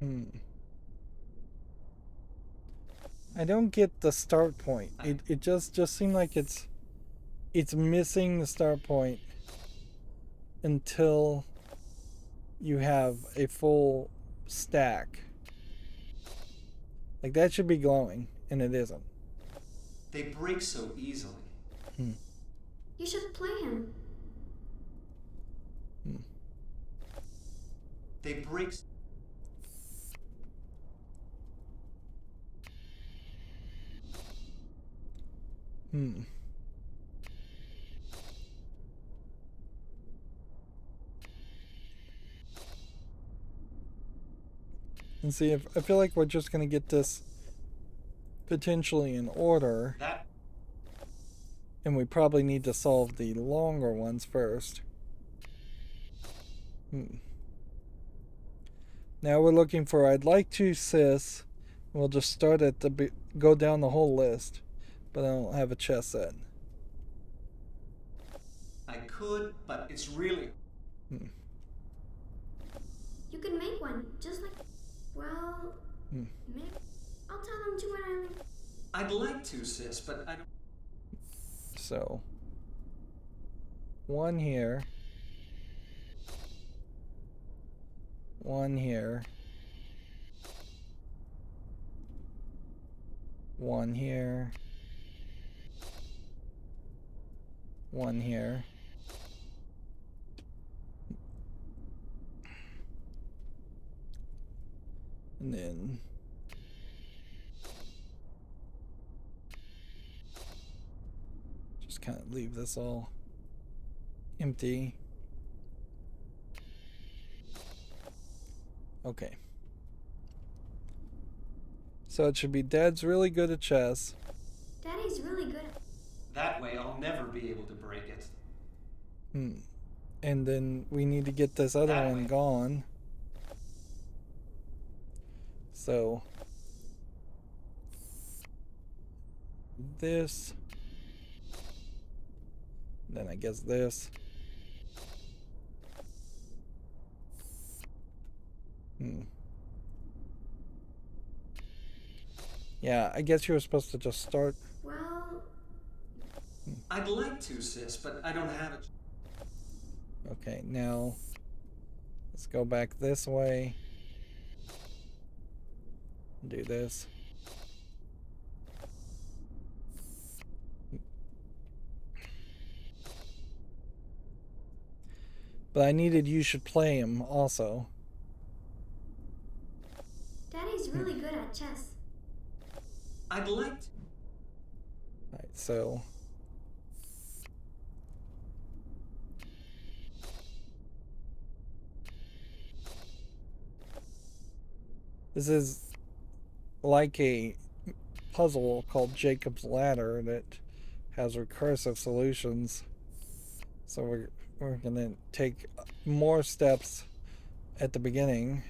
Speaker 1: Hmm. I don't get the start point. It just seemed like it's missing the start point until you have a full stack. Like that should be glowing, and it isn't.
Speaker 5: They break so easily.
Speaker 2: You should play him.
Speaker 5: They break.
Speaker 1: And see, if I feel like we're just gonna get this potentially in order,
Speaker 5: That.
Speaker 1: and we probably need to solve the longer ones first. Now we're looking for I'd like to, sis. We'll just start at the go down the whole list, but I don't have a chess set.
Speaker 5: I could, but it's really.
Speaker 2: You can make one, just like. Well, maybe. I'll tell them to when I leave.
Speaker 5: I'd like to, sis, but I don't.
Speaker 1: So, one here, one here, one here, one here. And then just kind of leave this all empty. Okay. So it should be Dad's really good at chess.
Speaker 2: Daddy's really good at.
Speaker 5: That way I'll never be able to break it.
Speaker 1: And then we need to get this other one gone. So this, then I guess this. Yeah, I guess you were supposed to just start.
Speaker 2: Well,
Speaker 5: I'd like to, sis, but I don't have it.
Speaker 1: Okay, now let's go back this way. Do this. But I needed you should play him also.
Speaker 2: Daddy's really good at chess.
Speaker 5: I'd like to.
Speaker 1: Alright, so this is like a puzzle called Jacob's Ladder that has recursive solutions. So we're gonna take more steps at the beginning.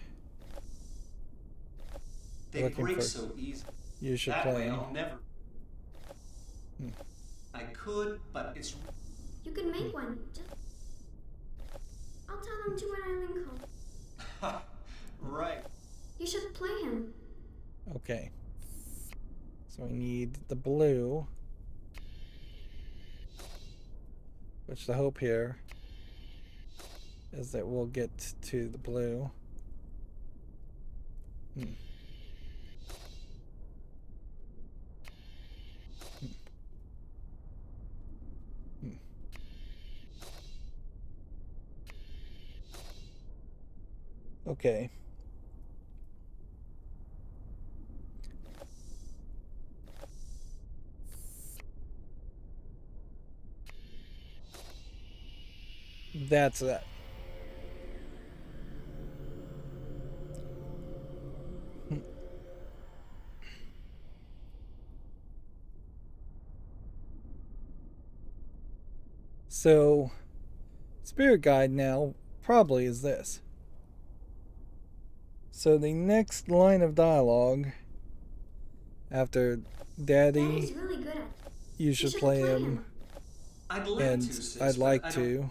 Speaker 5: They break so easy.
Speaker 1: You should
Speaker 5: that
Speaker 1: play
Speaker 5: way
Speaker 1: him.
Speaker 5: I'll never. I could, but it's.
Speaker 2: You can make one. Just. I'll tell them to when I link home.
Speaker 5: Right.
Speaker 2: You should play him.
Speaker 1: Okay. So we need the blue. Which the hope here is that we'll get to the blue. Okay. That's that. So, spirit guide now probably is this. So the next line of dialogue after
Speaker 2: Daddy's
Speaker 1: Daddy,
Speaker 2: really good at.
Speaker 1: you should play him,
Speaker 5: I'd like
Speaker 1: and
Speaker 5: to, sis,
Speaker 1: I'd
Speaker 5: but
Speaker 1: like
Speaker 5: I don't-
Speaker 1: to.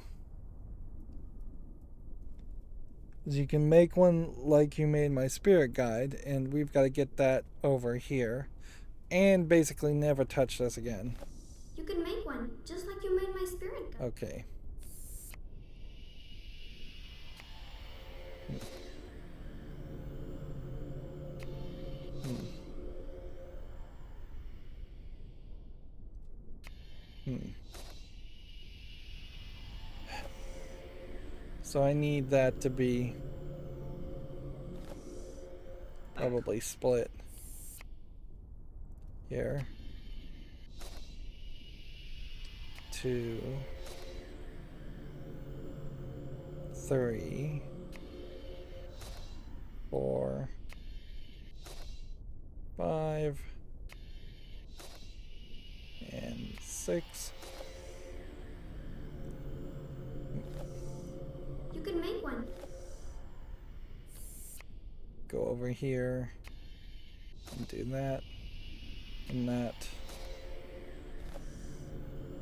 Speaker 1: is you can make one like you made my spirit guide, and we've got to get that over here and basically never touch this again.
Speaker 2: You can make one, just like you made my spirit guide.
Speaker 1: Okay. So I need that to be probably split here. 2, 3, 4, 5, and 6.
Speaker 2: You can make one.
Speaker 1: Go over here and do that and that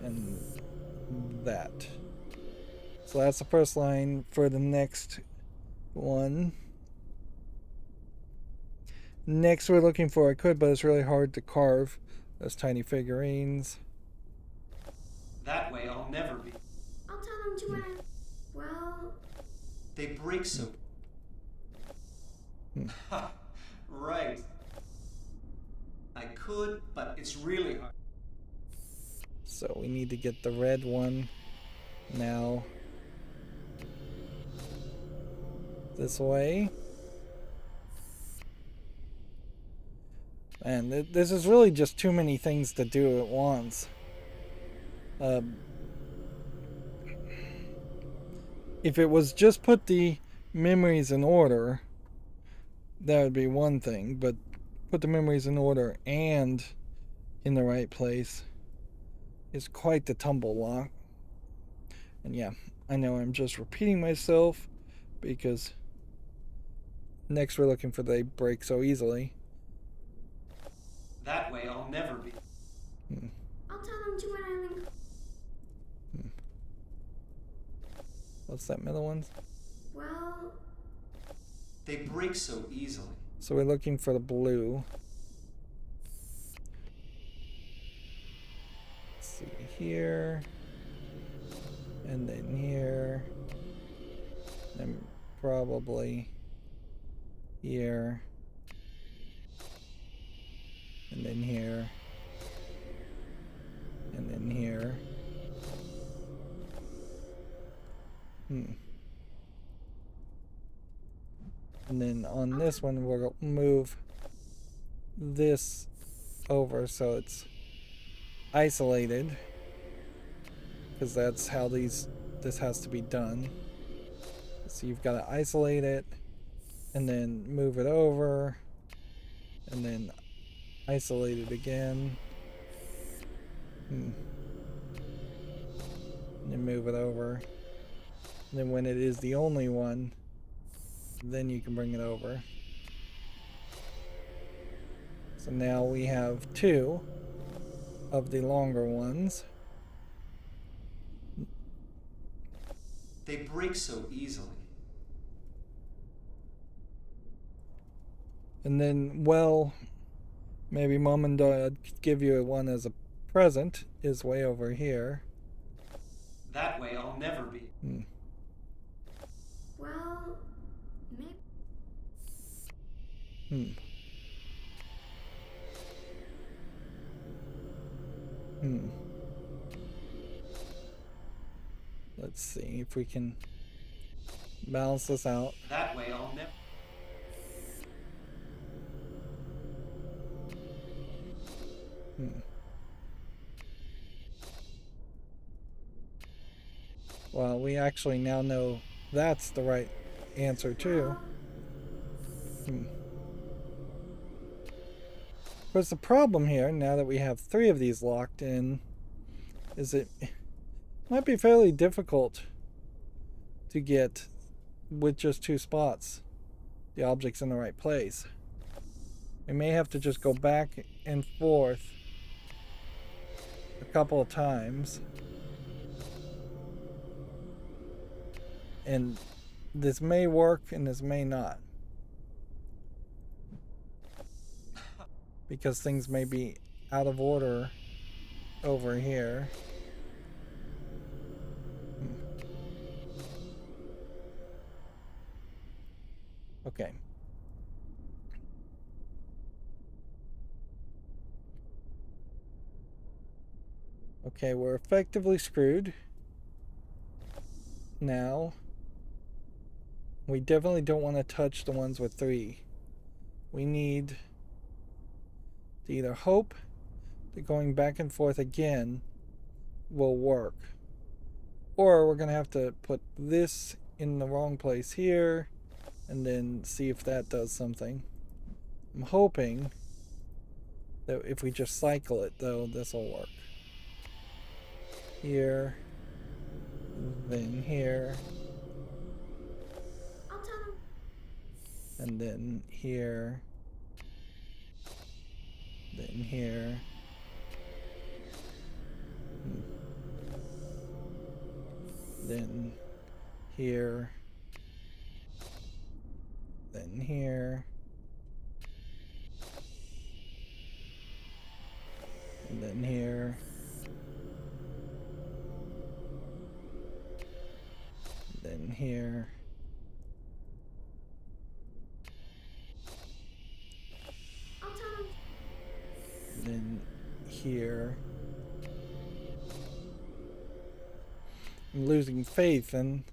Speaker 1: and that. So that's the first line for the next one. Next we're looking for, I could, but it's really hard to carve those tiny figurines.
Speaker 5: That way I'll never be.
Speaker 2: I'll tell them to when I... Well...
Speaker 5: They break so... Ha! Right. I could, but it's really hard.
Speaker 1: So we need to get the red one now this way. And this is really just too many things to do at once. If it was just put the memories in order, that would be one thing, but put the memories in order and in the right place is quite the tumble block. And yeah, I know I'm just repeating myself because next we're looking for they break so easily.
Speaker 5: That way I'll never be.
Speaker 2: I'll tell them to when I leave.
Speaker 1: What's that middle one?
Speaker 2: Well...
Speaker 5: They break so easily.
Speaker 1: So we're looking for the blue. Let's see here. And then here. And probably here. And then here. And then here. And then on this one we'll move this over so it's isolated, because that's how this has to be done. So you've got to isolate it and then move it over and then isolate it again and then move it over. And then when it is the only one, then you can bring it over. So now we have 2 of the longer ones.
Speaker 5: They break so easily.
Speaker 1: And then, well, maybe Mom and Dad give you one as a present is way over here.
Speaker 5: That way I'll never be.
Speaker 2: Well... maybe...
Speaker 1: Let's see if we can balance this out.
Speaker 5: That way I'll never...
Speaker 1: Well, we actually now know that's the right answer too. Of course, the problem here, now that we have 3 of these locked in, is it might be fairly difficult to get, with just 2 spots, the objects in the right place. We may have to just go back and forth a couple of times and this may work and this may not. Because things may be out of order over here. Okay. Okay, we're effectively screwed. Now, we definitely don't want to touch the ones with 3. We need to either hope that going back and forth again will work. Or we're going to have to put this in the wrong place here and then see if that does something. I'm hoping that if we just cycle it, though, this will work. Here, then here,
Speaker 2: I'll tell him.
Speaker 1: and then here, then here. Then here, then here, and then here, then here,
Speaker 2: I'll tell him.
Speaker 1: then here. I'm losing faith in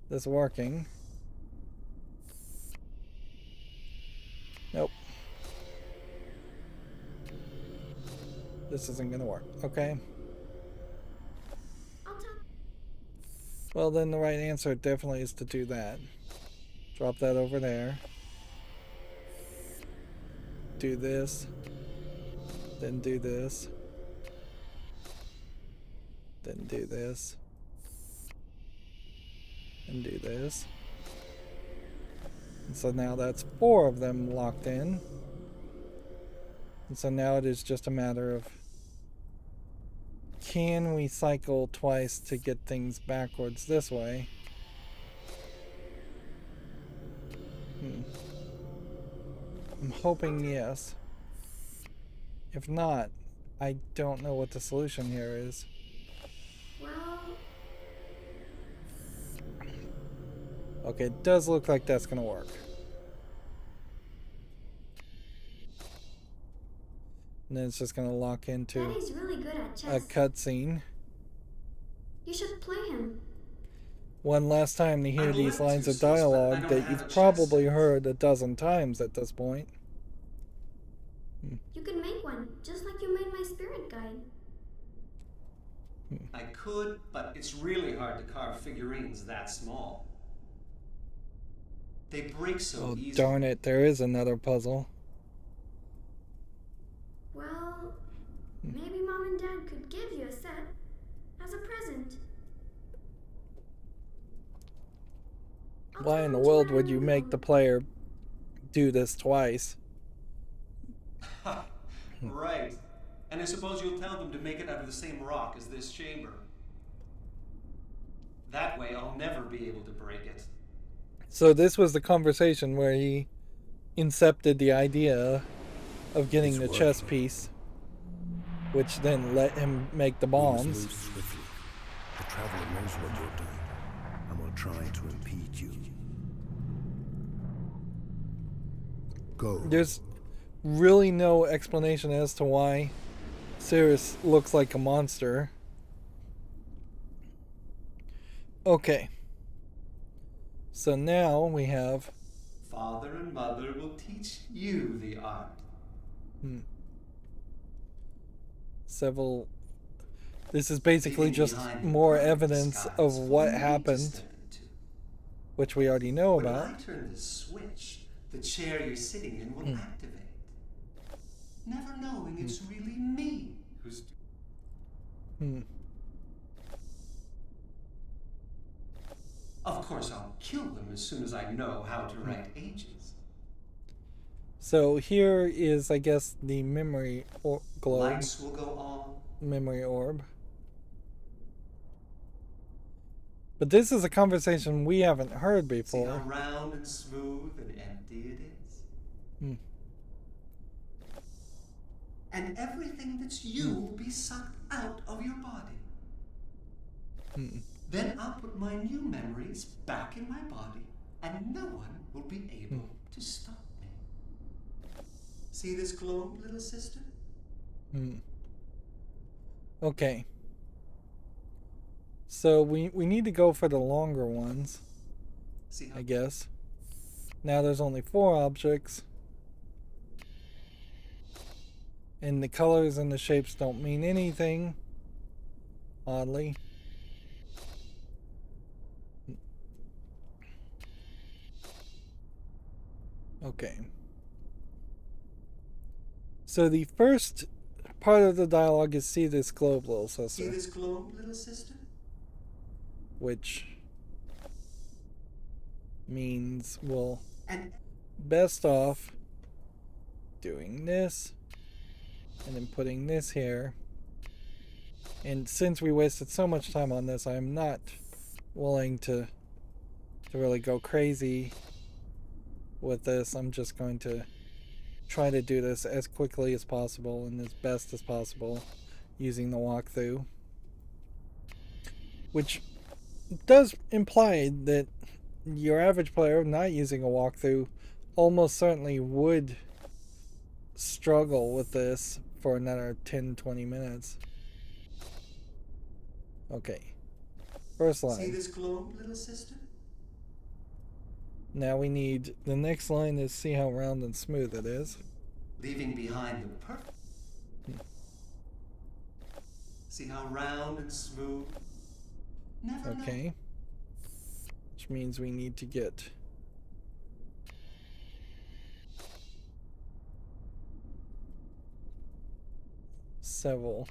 Speaker 1: this working. Nope. This isn't gonna work. Okay.
Speaker 2: I'll tell him.
Speaker 1: Well, then the right answer definitely is to do that. Drop that over there. Do this. Then do this. Then do this. And do this. And so now that's 4 of them locked in. And so now it is just a matter of, can we cycle twice to get things backwards this way? I'm hoping yes. If not, I don't know what the solution here is.
Speaker 2: Well,
Speaker 1: Okay, it does look like that's gonna work. And then it's just gonna lock into
Speaker 2: Daddy's really good at
Speaker 1: a
Speaker 2: chess.
Speaker 1: cutscene.
Speaker 2: You should play him.
Speaker 1: One last time to hear
Speaker 5: I'd
Speaker 1: these
Speaker 5: love
Speaker 1: lines
Speaker 5: to,
Speaker 1: of
Speaker 5: sis, but I
Speaker 1: dialogue
Speaker 5: don't
Speaker 1: that
Speaker 5: have
Speaker 1: you've
Speaker 5: a chess
Speaker 1: probably
Speaker 5: set.
Speaker 1: heard a dozen times at this point.
Speaker 2: You can make one, just like you made my spirit guide.
Speaker 5: I could, but it's really hard to carve figurines that small. They break so
Speaker 1: Oh,
Speaker 5: easily.
Speaker 1: darn it, there is another puzzle.
Speaker 2: Well, maybe Mom and Dad could give you a set as a present. I'll
Speaker 1: Why
Speaker 2: tell
Speaker 1: in the
Speaker 2: them to
Speaker 1: world
Speaker 2: wear
Speaker 1: would
Speaker 2: a
Speaker 1: you make the
Speaker 2: uniform.
Speaker 1: player do this twice?
Speaker 5: Right. And I suppose you'll tell them to make it out of the same rock as this chamber. That way I'll never be able to break it.
Speaker 1: So this was the conversation where he incepted the idea of getting
Speaker 4: It's
Speaker 1: the chess
Speaker 4: working.
Speaker 1: piece, which then let him make the
Speaker 4: We must
Speaker 1: bombs.
Speaker 4: move swiftly. The Traveler knows what you're doing, and will try to impede you. Go.
Speaker 1: There's really no explanation as to why Sirius looks like a monster. Okay. So now we have
Speaker 5: Father and Mother will teach you the art.
Speaker 1: several. This is basically
Speaker 5: Leaving
Speaker 1: just
Speaker 5: behind the
Speaker 1: more
Speaker 5: perfect
Speaker 1: evidence
Speaker 5: skies
Speaker 1: of
Speaker 5: for
Speaker 1: what
Speaker 5: me to
Speaker 1: happened,
Speaker 5: step into.
Speaker 1: which we already know
Speaker 5: When
Speaker 1: about.
Speaker 5: I turn the switch, the chair you're sitting in will activate. Never knowing it's really me who's. Of course, I'll kill them as soon as I know how to write ages.
Speaker 1: So here is, I guess, the memory globe,
Speaker 5: Lights will go on.
Speaker 1: memory orb. But this is a conversation we haven't heard
Speaker 5: See how
Speaker 1: before.
Speaker 5: round and smooth and empty it is?
Speaker 1: Hmm.
Speaker 5: And everything that's you will be sucked out of your body.
Speaker 1: Hmm.
Speaker 5: Then I'll put my new memories back in my body, and no one will be able to stop me. See this globe, little sister?
Speaker 1: Hmm. Okay. So we need to go for the longer ones,
Speaker 5: See how
Speaker 1: I guess. Now there's only 4 objects. And the colors and the shapes don't mean anything, oddly. Okay. So the first part of the dialogue is see this globe, little
Speaker 5: See
Speaker 1: sister.
Speaker 5: this globe, little sister?
Speaker 1: Which means we'll
Speaker 5: And
Speaker 1: best off doing this and then putting this here. And since we wasted so much time on this, I'm not willing to really go crazy with this. I'm just going to try to do this as quickly as possible and as best as possible using the walkthrough, which does imply that your average player not using a walkthrough almost certainly would struggle with this for another 10-20 minutes. Okay, first
Speaker 5: see
Speaker 1: line.
Speaker 5: this globe, little sister?
Speaker 1: Now we need the next line is see how round and smooth it is.
Speaker 5: Leaving behind the perfect. See how round and smooth? Never know.
Speaker 1: Okay, which means we need to get several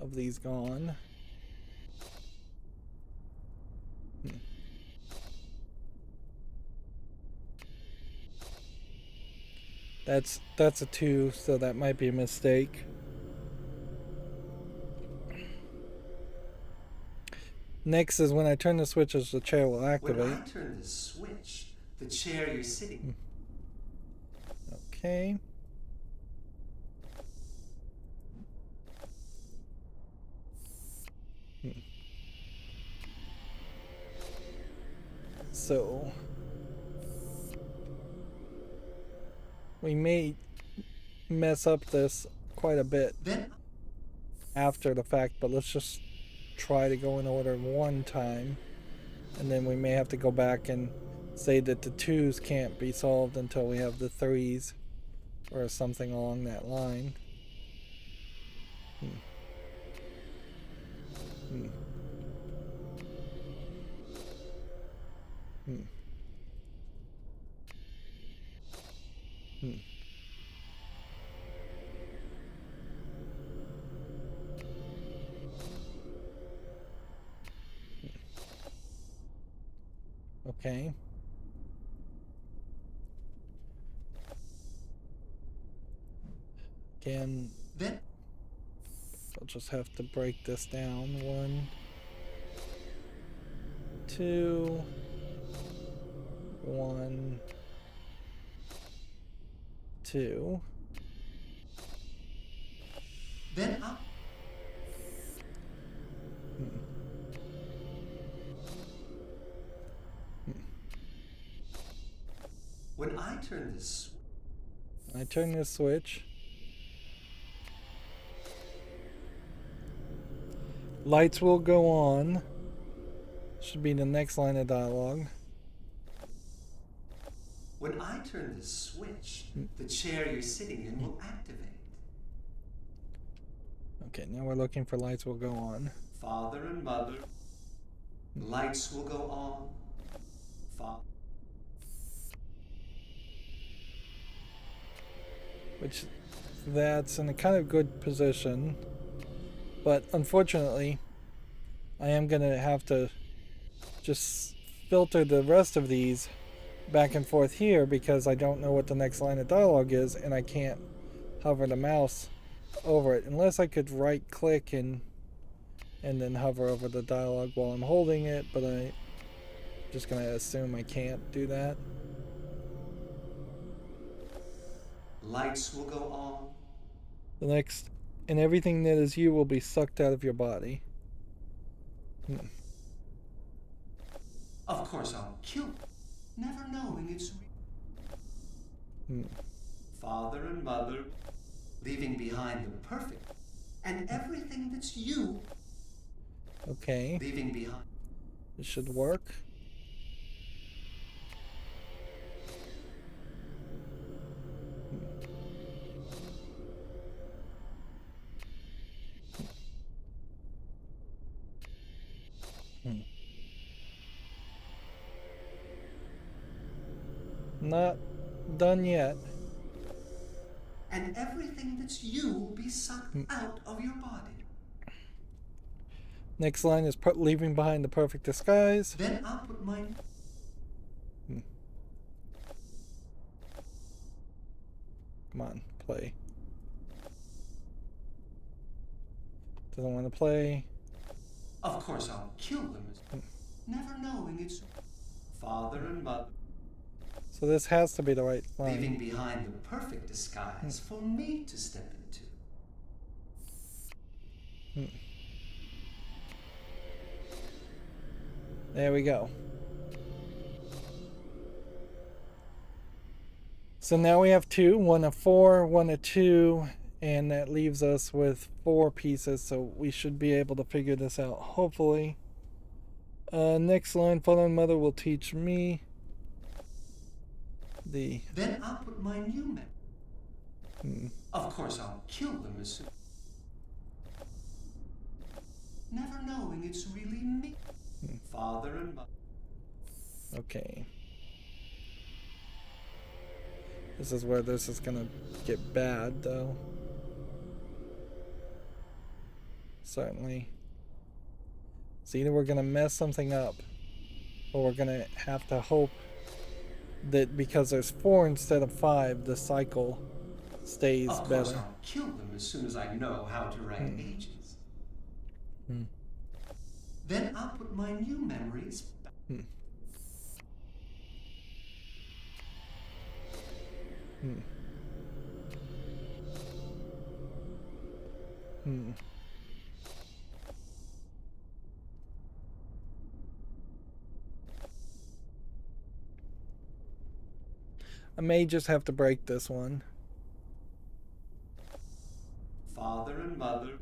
Speaker 1: of these gone. That's a 2, so that might be a mistake. Next is when I turn the switches, the chair will
Speaker 5: When
Speaker 1: activate.
Speaker 5: I turn the switch, the chair you're sitting
Speaker 1: Okay. So we may mess up this quite a bit
Speaker 5: then
Speaker 1: after the fact, but let's just try to go in order one time, and then we may have to go back and say that the 2s can't be solved until we have the 3s or something along that line. Okay. Again,
Speaker 5: then
Speaker 1: I'll just have to break this down. 1, 2, 1, 2.
Speaker 5: then up. When I turn this
Speaker 1: I turn this switch. Lights will go on. Should be the next line of dialogue.
Speaker 5: when I turn the switch, the chair you're sitting in will activate.
Speaker 1: Okay, now we're looking for lights will go on.
Speaker 5: Father and mother. Lights will go on.
Speaker 1: Which that's in a kind of good position. But unfortunately, I am going to have to just filter the rest of these back and forth here because I don't know what the next line of dialogue is and I can't hover the mouse over it unless I could right click and and then hover over the dialogue while I'm holding it, but I'm just going to assume I can't do that.
Speaker 5: Lights will go on.
Speaker 1: The next, and everything that is you will be sucked out of your body.
Speaker 5: Of course I'll kill, never knowing it's father and mother, leaving behind the perfect, and everything that's you.
Speaker 1: Okay.
Speaker 5: Leaving behind.
Speaker 1: This should work. Not done yet.
Speaker 5: And everything that's you will be sucked out of your body.
Speaker 1: Next line is leaving behind the perfect disguise.
Speaker 5: Then I'll put my...
Speaker 1: Come on, play. Doesn't want to play.
Speaker 5: Of course I'll kill them, never knowing it's father and mother.
Speaker 1: So this has to be the right line.
Speaker 5: Leaving behind the perfect disguise for me to step into.
Speaker 1: There we go. So now we have two, one of 4, one of 2, and that leaves us with 4 pieces, so we should be able to figure this out, hopefully. Next line, father and mother will teach me the...
Speaker 5: Then I'll put my new men. Of course I'll kill them as soon. Never knowing it's really me. Father and mother.
Speaker 1: Okay. This is where this is gonna get bad, though. Certainly. It's either we're gonna mess something up, or we're gonna have to hope that because there's 4 instead of 5, the cycle stays
Speaker 5: of
Speaker 1: better.
Speaker 5: Course I'll kill them as soon as I know how to write ages. Then I'll put my new memories back.
Speaker 1: I may just have to break this one.
Speaker 5: Father and mother.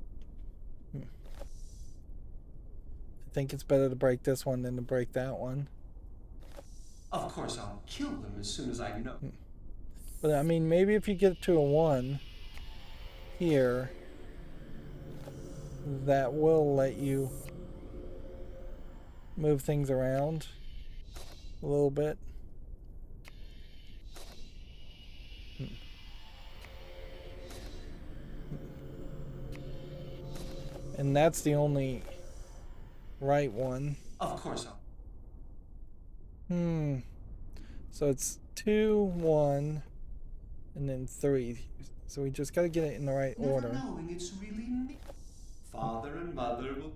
Speaker 1: I think it's better to break this one than to break that one.
Speaker 5: Of course I'll kill them as soon as I know.
Speaker 1: But I mean, maybe if you get to a 1 here, that will let you move things around a little bit. And that's the only right one.
Speaker 5: Of course I'll.
Speaker 1: So it's 2, 1, and then 3. So we just gotta get it in the right order.
Speaker 5: Never knowing it's really me. Father and mother will.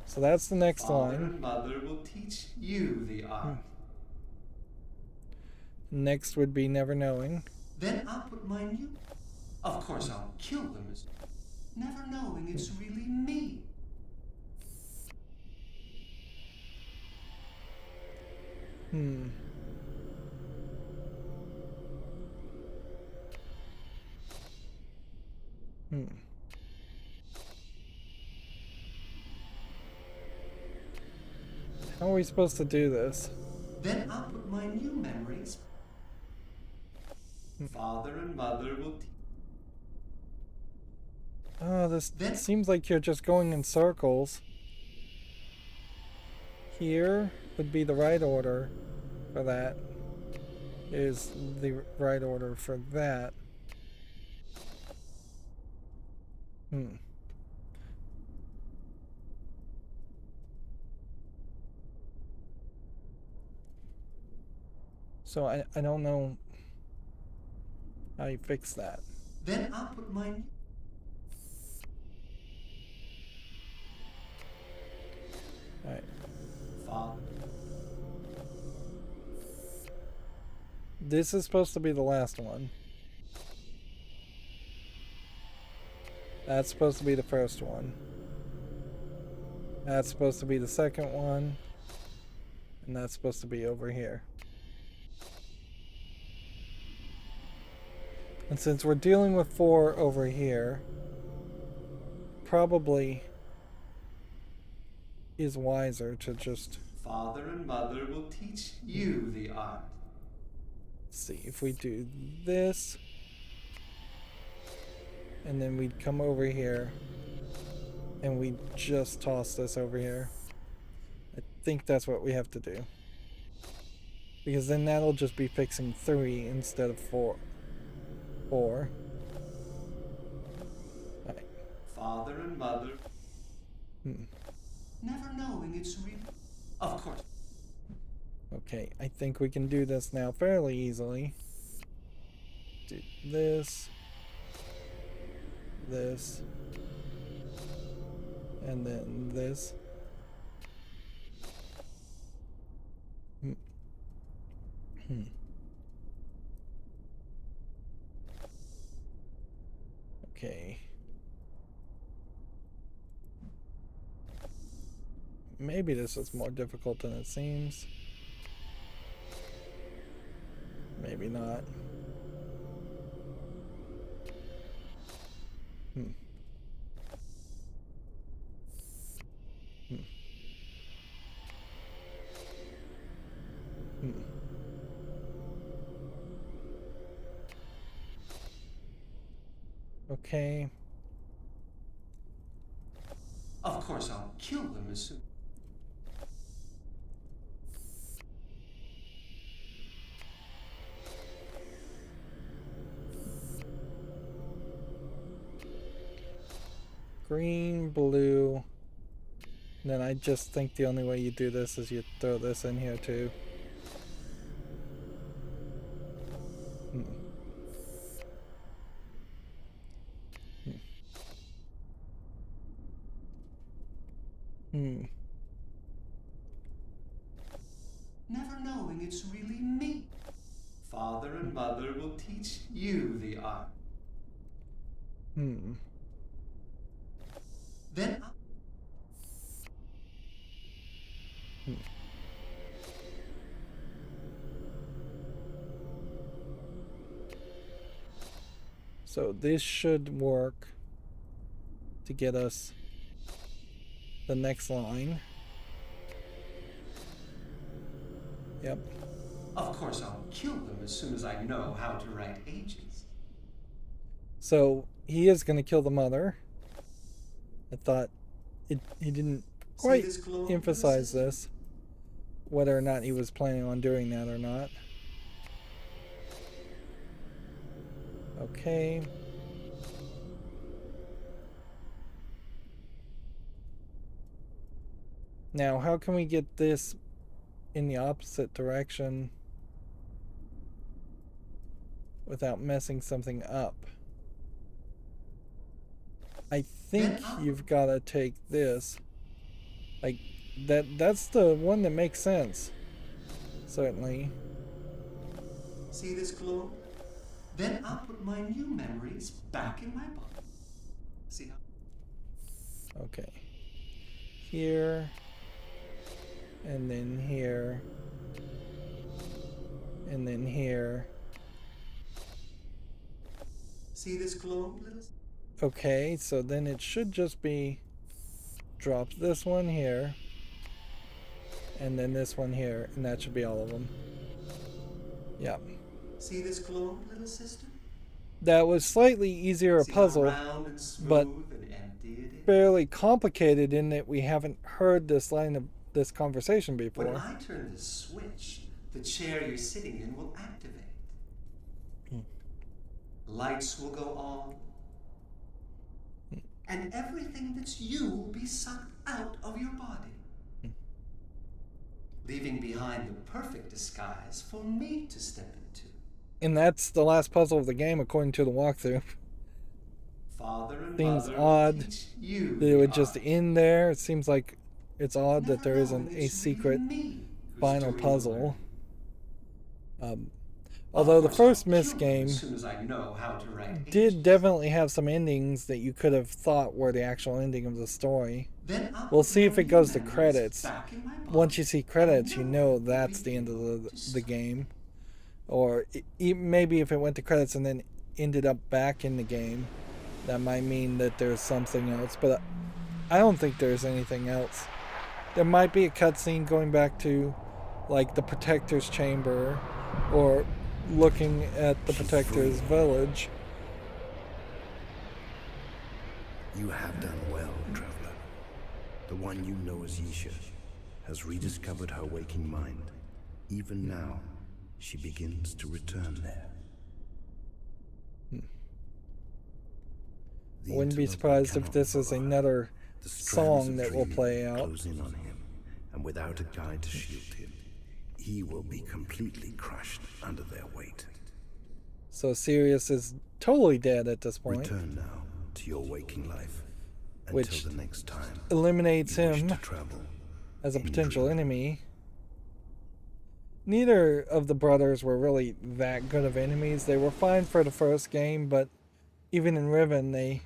Speaker 1: So that's the next
Speaker 5: Father
Speaker 1: line.
Speaker 5: and mother will teach you the art.
Speaker 1: Next would be never knowing.
Speaker 5: Then I'll put my new. Of course I'll kill them as. Never knowing it's really me.
Speaker 1: How are we supposed to do this?
Speaker 5: Then I'll put my new memories. Father and mother will teach.
Speaker 1: Oh, this seems like you're just going in circles. Here would be the right order for that. Is the right order for that. So I don't know how you fix that.
Speaker 5: Then I'll put mine.
Speaker 1: Alright.
Speaker 5: Father.
Speaker 1: This is supposed to be the last one. That's supposed to be the first one. That's supposed to be the second one. And that's supposed to be over here. And since we're dealing with 4 over here, probably is wiser to just...
Speaker 5: Father and Mother will teach you the art.
Speaker 1: See, if we do this, and then we'd come over here, and we just toss this over here. I think that's what we have to do. Because then that'll just be fixing 3 instead of 4. 4. Right.
Speaker 5: Father and Mother. Never knowing it's real. Of course.
Speaker 1: Okay, I think we can do this now fairly easily. Do this, this, and then this. Okay. Maybe this is more difficult than it seems. Maybe not. Okay.
Speaker 5: Of course, I'll kill them as soon.
Speaker 1: Green, blue. And then I just think the only way you do this is you throw this in here too.
Speaker 5: Never knowing it's really me. Father and Mother will teach you the art. Then
Speaker 1: So this should work to get us the next line. Yep.
Speaker 5: of course I'll kill them as soon as I know how to write H's.
Speaker 1: So he is going to kill the mother. I thought he didn't quite emphasize this, whether or not he was planning on doing that or not. Okay. Now, how can we get this in the opposite direction without messing something up? I think you've got to take this. Like, that's the one that makes sense. Certainly.
Speaker 5: See this globe? Then I'll put my new memories back in my body. See how?
Speaker 1: Okay. Here. And then here. And then here.
Speaker 5: See this globe, little?
Speaker 1: Okay, so then it should just be drop this one here. And then this one here. And that should be all of them. Yep.
Speaker 5: See this globe, little sister?
Speaker 1: That was slightly easier a puzzle, but fairly complicated in that we haven't heard this line of this conversation before.
Speaker 5: When I turn the switch, the chair you're sitting in will activate. Lights will go on. And everything that's you will be sucked out of your body. leaving behind the perfect disguise for me to step into.
Speaker 1: And that's the last puzzle of the game, according to the walkthrough.
Speaker 5: Father and
Speaker 1: Seems
Speaker 5: mother
Speaker 1: odd
Speaker 5: teach you
Speaker 1: that it would just
Speaker 5: art.
Speaker 1: end there. It seems like it's odd that there
Speaker 5: Never
Speaker 1: isn't
Speaker 5: knowing
Speaker 1: a
Speaker 5: it's
Speaker 1: secret
Speaker 5: really me who's
Speaker 1: final
Speaker 5: doing the
Speaker 1: puzzle.
Speaker 5: learning.
Speaker 1: Although the
Speaker 5: Of course,
Speaker 1: first
Speaker 5: I'll
Speaker 1: Myst
Speaker 5: cure you
Speaker 1: game
Speaker 5: as soon as I know how to write
Speaker 1: did
Speaker 5: ages.
Speaker 1: definitely have some endings that you could have thought were the actual ending of the story.
Speaker 5: Then I'll
Speaker 1: We'll see if
Speaker 5: put
Speaker 1: it goes
Speaker 5: my
Speaker 1: to
Speaker 5: memories
Speaker 1: credits.
Speaker 5: back in my body,
Speaker 1: Once you see credits, you
Speaker 5: and
Speaker 1: know
Speaker 5: never
Speaker 1: that's
Speaker 5: will
Speaker 1: the
Speaker 5: be
Speaker 1: end of
Speaker 5: able to
Speaker 1: the
Speaker 5: stop.
Speaker 1: game. Or maybe if it went to credits and then ended up back in the game, that might mean that there's something else. But I don't think there's anything else. There might be a cutscene going back to, like, the Protector's chamber, or looking at the Protector's village.
Speaker 4: You have done well, traveler. The one you know as Yisha has rediscovered her waking mind. Even now, she begins to return there. The
Speaker 1: Wouldn't be
Speaker 4: interloper
Speaker 1: surprised if
Speaker 4: cannot
Speaker 1: this is
Speaker 4: follow her.
Speaker 1: another
Speaker 4: The strands
Speaker 1: song
Speaker 4: of
Speaker 1: that will
Speaker 4: dreaming
Speaker 1: play out.
Speaker 4: close in on him, and without a guide to shield him, he will be completely crushed under their weight.
Speaker 1: So Sirius is totally dead at this point.
Speaker 4: Return now to your waking life. Until
Speaker 1: Which
Speaker 4: the next time
Speaker 1: eliminates
Speaker 4: you wish
Speaker 1: him
Speaker 4: to travel
Speaker 1: as a
Speaker 4: in
Speaker 1: potential
Speaker 4: dream.
Speaker 1: enemy. Neither of the brothers were really that good of enemies. They were fine for the first game, but even in Riven, they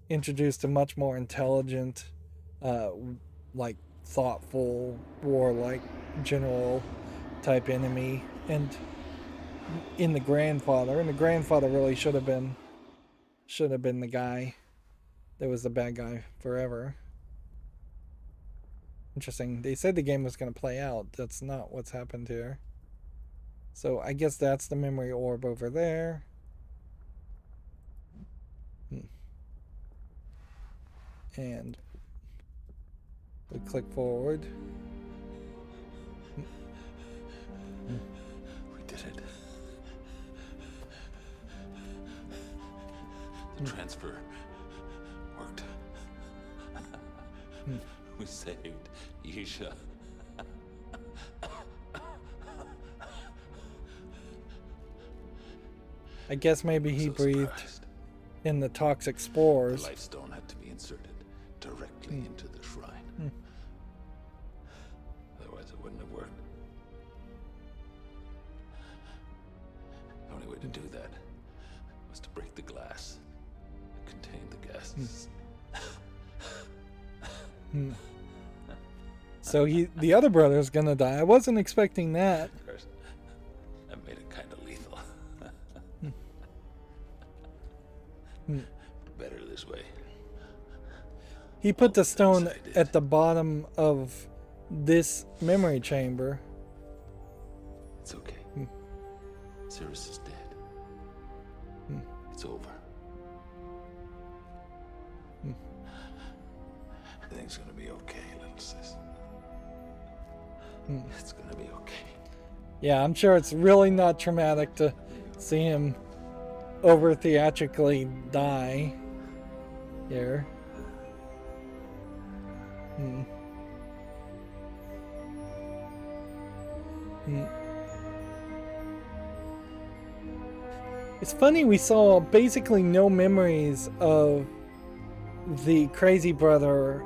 Speaker 1: introduced a much more intelligent, like thoughtful, warlike general type enemy. And in the grandfather really should have been the guy that was the bad guy forever. Interesting. They said the game was going to play out. That's not what's happened here. So I guess that's the memory orb over there. And we click forward.
Speaker 3: We did it. The transfer worked. We saved Yisha.
Speaker 1: I guess maybe he
Speaker 3: So
Speaker 1: breathed
Speaker 3: surprised.
Speaker 1: in the toxic
Speaker 3: The
Speaker 1: spores.
Speaker 3: life stone had to be inserted directly into the shrine. Otherwise it wouldn't have worked. The only way to do that was to break the glass that contained the gases.
Speaker 1: So the other brother's gonna die. I wasn't expecting that.
Speaker 3: Of course, that made it kind of lethal. Better this way.
Speaker 1: He put the stone
Speaker 3: I did.
Speaker 1: at the bottom of this memory chamber.
Speaker 3: It's okay. Cirrus is dead. It's over. Everything's gonna be okay, little sis. It's gonna be okay.
Speaker 1: Yeah, I'm sure it's really not traumatic to see him over theatrically die here. It's funny, we saw basically no memories of the crazy brother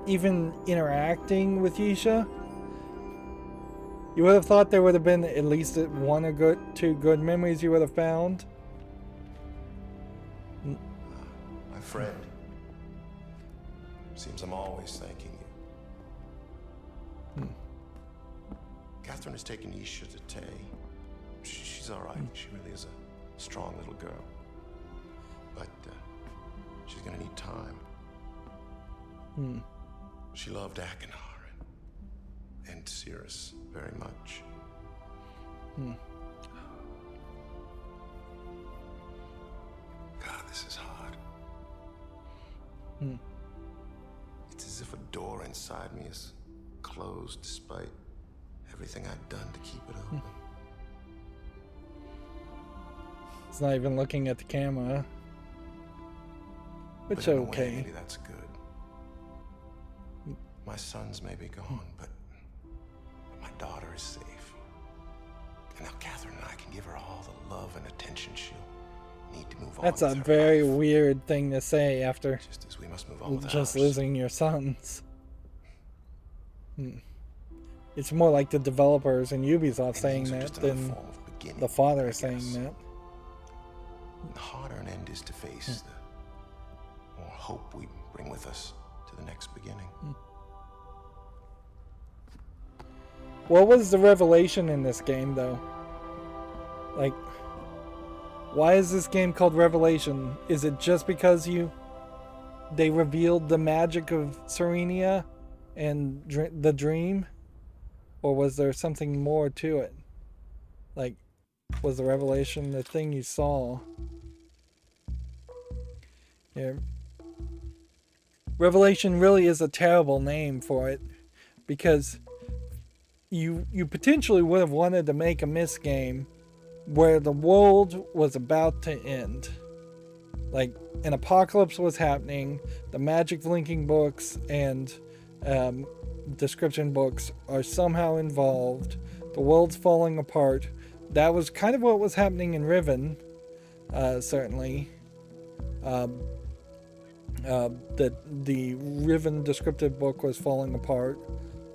Speaker 1: even interacting with Yisha. You would have thought there would have been at least one or two good memories you would have found.
Speaker 6: My friend. Seems I'm always thanking you. Catherine has taken Yisha to Tay. She's all right. She really is a strong little girl. But she's gonna need time. She loved Akinar and Cirrus very much. God, this is hard. It's as if a door inside me is closed despite everything I've done to keep it open.
Speaker 1: It's not even looking at the camera. Which
Speaker 6: But in a way,
Speaker 1: okay.
Speaker 6: maybe that's good. My sons may be gone, but my daughter is safe. And now Catherine and I can give her all the love and attention she'll need to move on.
Speaker 1: That's a
Speaker 6: with her
Speaker 1: very
Speaker 6: life.
Speaker 1: weird thing to say after
Speaker 6: Just as we must move on with
Speaker 1: just
Speaker 6: ours.
Speaker 1: losing your sons. It's more like the developers and Ubisoft
Speaker 6: And
Speaker 1: saying
Speaker 6: these are
Speaker 1: that
Speaker 6: just another
Speaker 1: than
Speaker 6: form of beginning,
Speaker 1: the father
Speaker 6: I
Speaker 1: saying
Speaker 6: guess.
Speaker 1: that.
Speaker 6: The harder an end is to face, the more hope we bring with us to the next beginning.
Speaker 1: What was the revelation in this game, though? Like, why is this game called Revelation? Is it just because they revealed the magic of Serenia and the dream? Or was there something more to it? Like, was the revelation the thing you saw? Yeah. Revelation really is a terrible name for it, because you potentially would have wanted to make a Myst game where the world was about to end. Like, an apocalypse was happening, the magic linking books and description books are somehow involved, the world's falling apart. That was kind of what was happening in Riven, certainly. That the Riven descriptive book was falling apart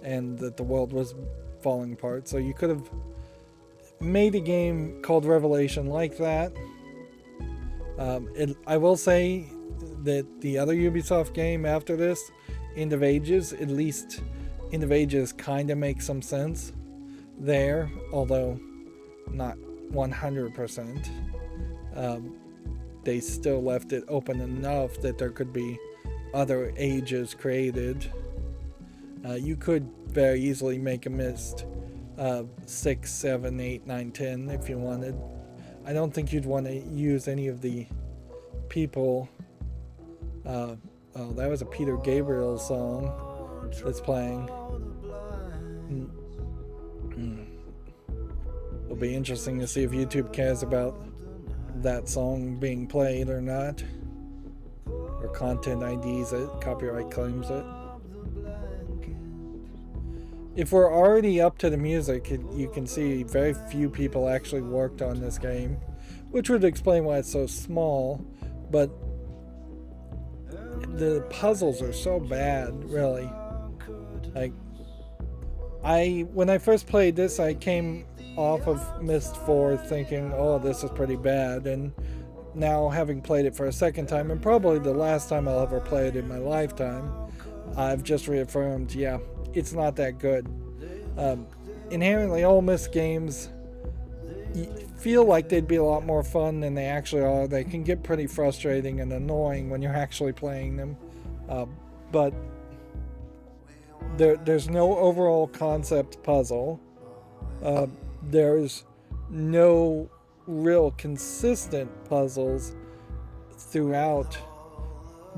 Speaker 1: and that the world was falling apart. So you could have made a game called Revelation like that. I will say that the other Ubisoft game after this, End of Ages, at least End of Ages kind of makes some sense there, although not 100%. They still left it open enough that there could be other ages created. You could very easily make a Myst 6, 7, 8, 9, 10 if you wanted. I don't think you'd want to use any of the people. Oh, that was a Peter Gabriel song that's playing. It'll be interesting to see if YouTube cares about that song being played or not, or content IDs it, copyright claims it. If we're already up to the music, you can see very few people actually worked on this game, which would explain why it's so small, but the puzzles are so bad, really. Like, when I first played this, I came off of Myst IV thinking, oh, this is pretty bad, and now having played it for a second time, and probably the last time I'll ever play it in my lifetime, I've just reaffirmed, yeah, it's not that good. Inherently, all Myst games feel like they'd be a lot more fun than they actually are. They can get pretty frustrating and annoying when you're actually playing them, but there's no overall concept puzzle. There's no real consistent puzzles throughout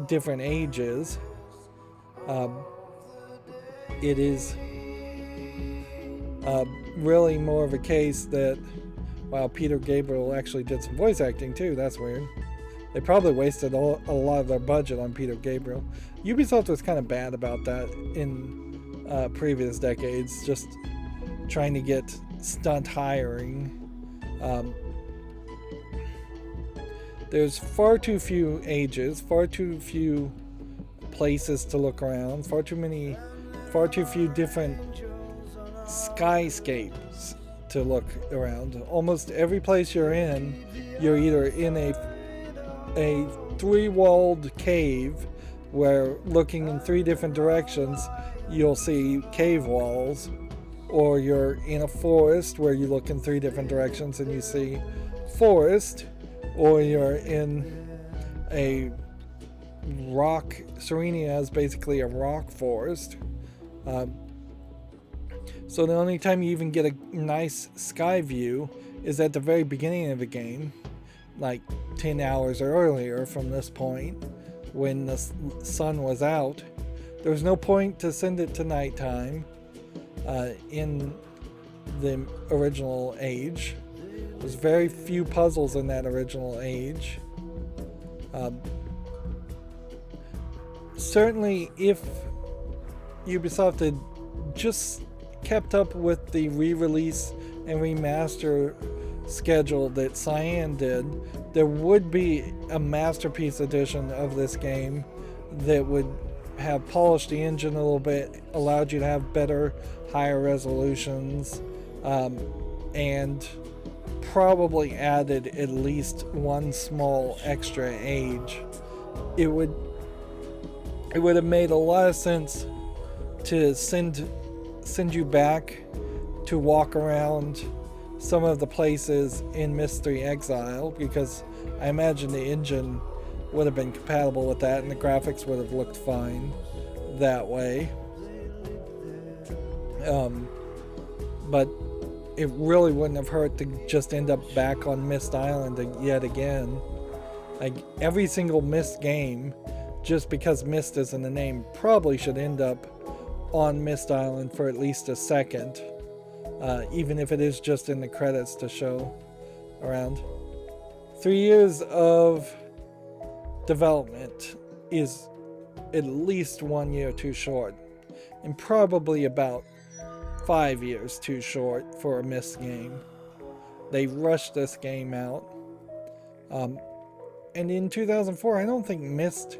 Speaker 1: different ages. It is really more of a case that, wow, Peter Gabriel actually did some voice acting too. That's weird. They probably wasted a lot of their budget on Peter Gabriel. Ubisoft was kind of bad about that in previous decades, just trying to get stunt hiring. There's far too few ages, far too few places to look around, far too few different skyscapes to look around. Almost every place you're either in a three-walled cave where, looking in three different directions, you'll see cave walls, or you're in a forest where you look in three different directions and you see forest, or you're in a rock. Serenia is basically a rock forest. So the only time you even get a nice sky view is at the very beginning of the game, like 10 hours earlier from this point, when the sun was out. There was no point to send it to nighttime in the original age. There's very few puzzles in that original age. Certainly, if Ubisoft had just kept up with the re-release and remaster schedule that Cyan did, there would be a masterpiece edition of this game that would have polished the engine a little bit, allowed you to have better, higher resolutions, and probably added at least one small extra age. It would have made a lot of sense to send you back to walk around some of the places in Myst III Exile, because I imagine the engine would have been compatible with that and the graphics would have looked fine that way. But it really wouldn't have hurt to just end up back on Myst Island yet again. Like, every single Myst game, just because Myst is in the name, probably should end up on Myst Island for at least a second, even if it is just in the credits to show around. 3 years of development is at least 1 year too short, and probably about 5 years too short for a Myst game. They rushed this game out. And in 2004, I don't think Myst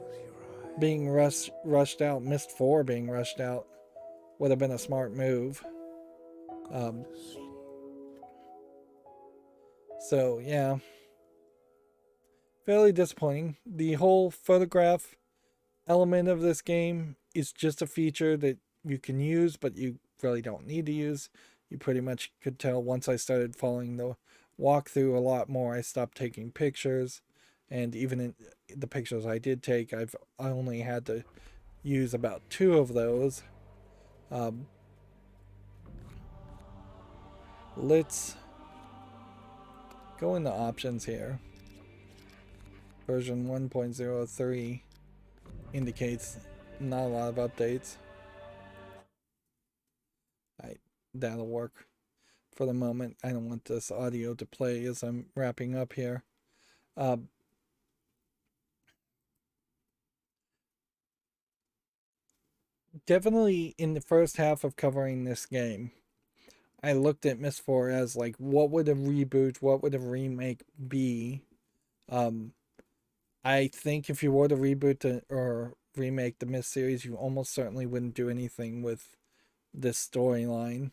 Speaker 1: being rushed out, Myst IV being rushed out, would have been a smart move. So, yeah. Fairly disappointing. The whole photograph element of this game is just a feature that you can use, but you really don't need to use. You pretty much could tell once I started following the walkthrough a lot more, I stopped taking pictures. And even in the pictures I did take, I only had to use about 2 of those. Let's go into options here. Version 1.03 indicates not a lot of updates. Alright, that'll work for the moment. I don't want this audio to play as I'm wrapping up here. Definitely in the first half of covering this game, I looked at Myst IV as like, what would a reboot, what would a remake be? I think if you were to reboot or remake the Myst series, you almost certainly wouldn't do anything with this storyline.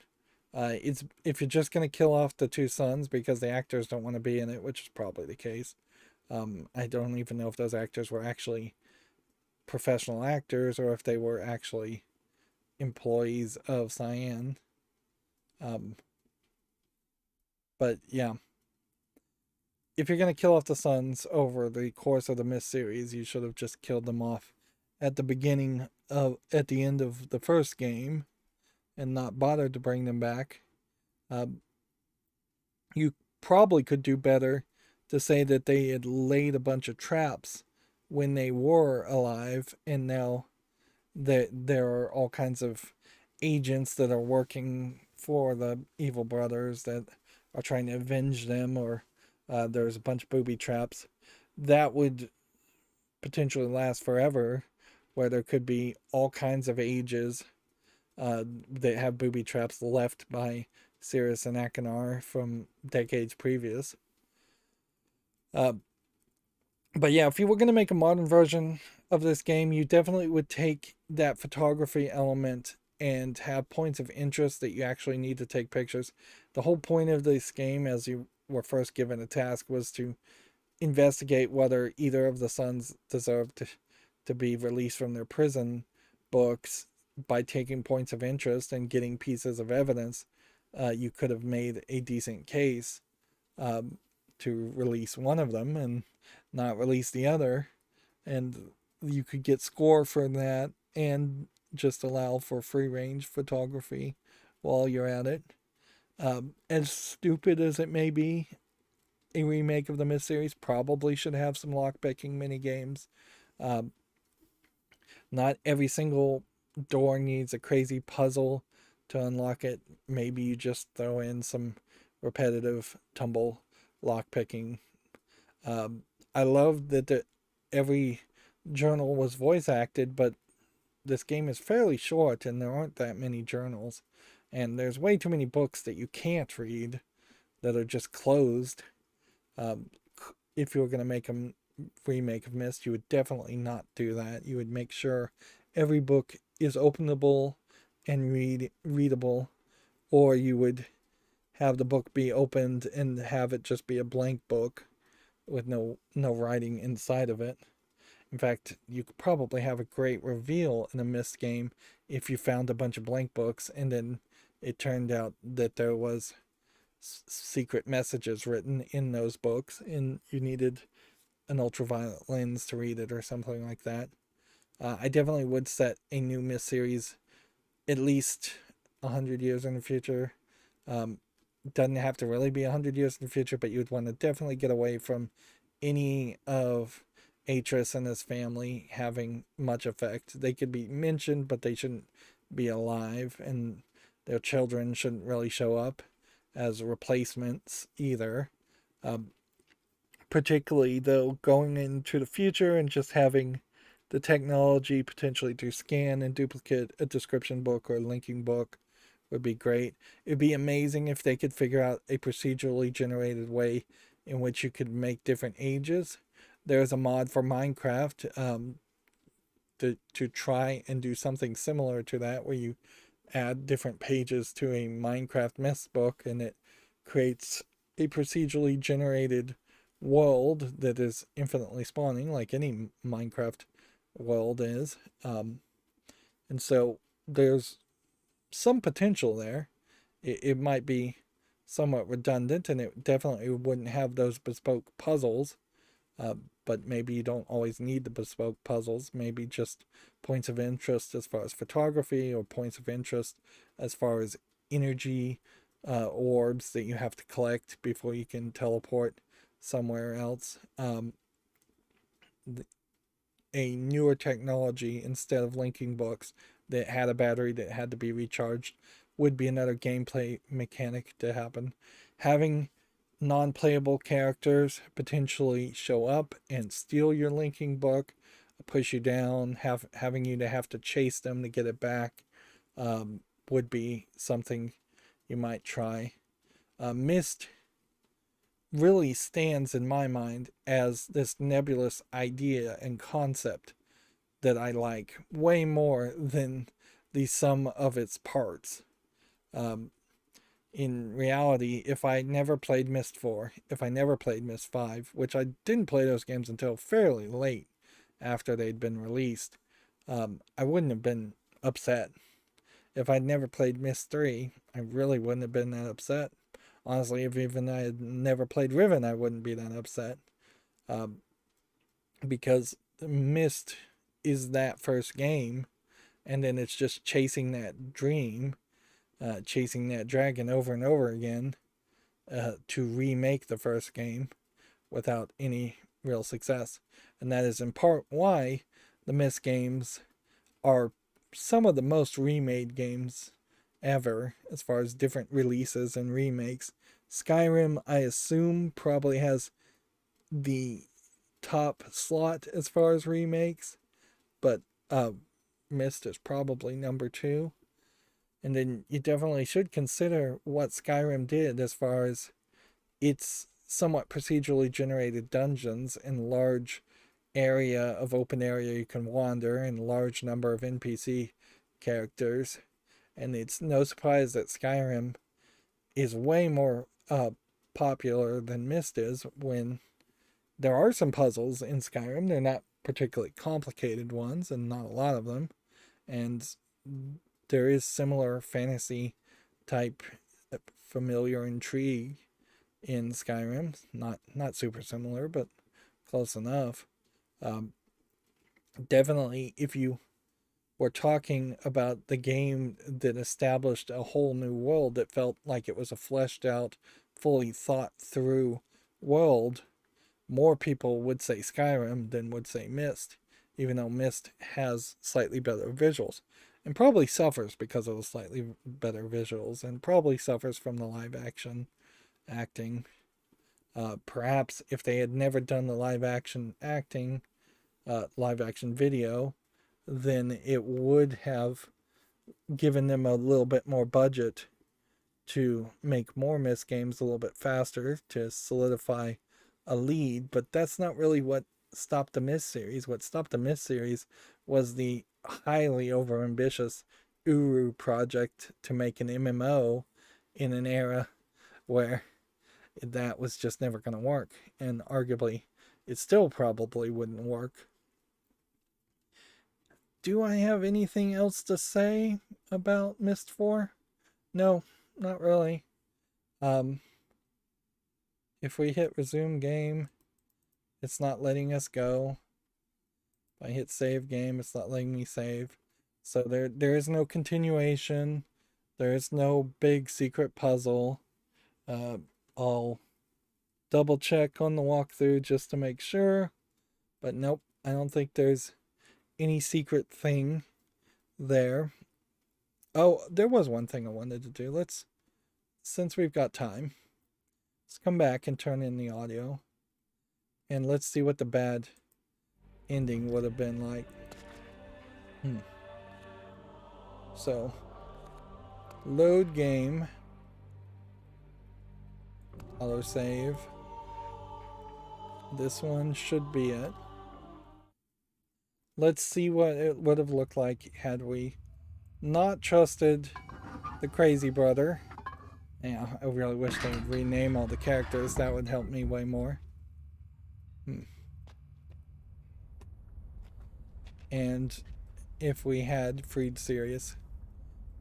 Speaker 1: It's if you're just going to kill off the 2 sons because the actors don't want to be in it, which is probably the case. I don't even know if those actors were actually professional actors or if they were actually employees of Cyan. But yeah, if you're going to kill off the sons over the course of the Myst series, you should have just killed them off at the end of the first game and not bothered to bring them back. You probably could do better to say that they had laid a bunch of traps when they were alive, and now that there are all kinds of agents that are working for the evil brothers that are trying to avenge them, or there's a bunch of booby traps that would potentially last forever, where there could be all kinds of ages that have booby traps left by Cirrus and Akinar from decades previous. But yeah, if you were going to make a modern version of this game, you definitely would take that photography element and have points of interest that you actually need to take pictures. The whole point of this game, as you were first given a task, was to investigate whether either of the sons deserved to be released from their prison books. By taking points of interest and getting pieces of evidence, you could have made a decent case to release one of them and not release the other, and you could get score for that and just allow for free range photography while you're at it. As stupid as it may be, a remake of the Myst series probably should have some lockpicking mini games. Not every single door needs a crazy puzzle to unlock it. Maybe you just throw in some repetitive tumble lockpicking. I love that every journal was voice acted, but this game is fairly short and there aren't that many journals. And there's way too many books that you can't read that are just closed. If you were going to make a remake of Myst, you would definitely not do that. You would make sure every book is openable and readable, or you would have the book be opened and have it just be a blank book with no writing inside of it. In fact, you could probably have a great reveal in a Myst game if you found a bunch of blank books and then it turned out that there was secret messages written in those books and you needed an ultraviolet lens to read it or something like that. I definitely would set a new Myst series at least 100 years in the future. Doesn't have to really be 100 years in the future, but you would want to definitely get away from any of Atreus and his family having much effect. They could be mentioned, but they shouldn't be alive, and their children shouldn't really show up as replacements either. Particularly, though, going into the future and just having the technology potentially to scan and duplicate a description book or a linking book would be great. It'd be amazing if they could figure out a procedurally generated way in which you could make different ages. There's a mod for Minecraft to try and do something similar to that, where you add different pages to a Minecraft Myst book and it creates a procedurally generated world that is infinitely spawning, like any Minecraft world is. And so there's some potential there. It might be somewhat redundant, and it definitely wouldn't have those bespoke puzzles. But maybe you don't always need the bespoke puzzles. Maybe just points of interest as far as photography, or points of interest as far as energy orbs that you have to collect before you can teleport somewhere else. A newer technology instead of linking books that had a battery that had to be recharged would be another gameplay mechanic to happen. Having non-playable characters potentially show up and steal your linking book, push you down, having you to have to chase them to get it back, would be something you might try. Myst really stands in my mind as this nebulous idea and concept that I like way more than the sum of its parts. In reality, if I never played Myst IV, if I never played Myst V, which I didn't play those games until fairly late after they'd been released, I wouldn't have been upset. If I'd never played Myst III, I really wouldn't have been that upset. Honestly, if even I had never played Riven, I wouldn't be that upset. Because Myst is that first game, and then it's just chasing that dream, chasing that dragon over and over again, to remake the first game without any real success. And that is in part why the Myst games are some of the most remade games ever, as far as different releases and remakes. Skyrim, I assume, probably has the top slot as far as remakes, but Myst is probably number 2. And then you definitely should consider what Skyrim did as far as its somewhat procedurally generated dungeons and large area of open area you can wander and large number of NPC characters. And it's no surprise that Skyrim is way more popular than Myst is, when there are some puzzles in Skyrim. They're not particularly complicated ones, and not a lot of them. And there is similar fantasy type familiar intrigue in Skyrim. Not super similar, but close enough. Definitely, if you were talking about the game that established a whole new world that felt like it was a fleshed out, fully thought through world, more people would say Skyrim than would say Myst, even though Myst has slightly better visuals, and probably suffers because of the slightly better visuals, and probably suffers from the live action acting. Perhaps if they had never done the live action acting, live action video, then it would have given them a little bit more budget to make more Myst games a little bit faster to solidify a lead, but that's not really what stopped the Myst series. What stopped the Myst series was the highly overambitious Uru project to make an MMO in an era where that was just never going to work, and arguably it still probably wouldn't work. Do I have anything else to say about Myst IV? No, not really. If we hit resume game, it's not letting us go. If I hit save game, it's not letting me save. So there is no continuation. There is no big secret puzzle. I'll double check on the walkthrough just to make sure. But nope, I don't think there's any secret thing there. Oh, there was one thing I wanted to do. Since we've got time, let's come back and turn in the audio. And let's see what the bad ending would have been like. So, load game. Autosave. This one should be it. Let's see what it would have looked like had we not trusted the crazy brother. Yeah, I really wish they would rename all the characters. That would help me way more. And if we had freed Sirius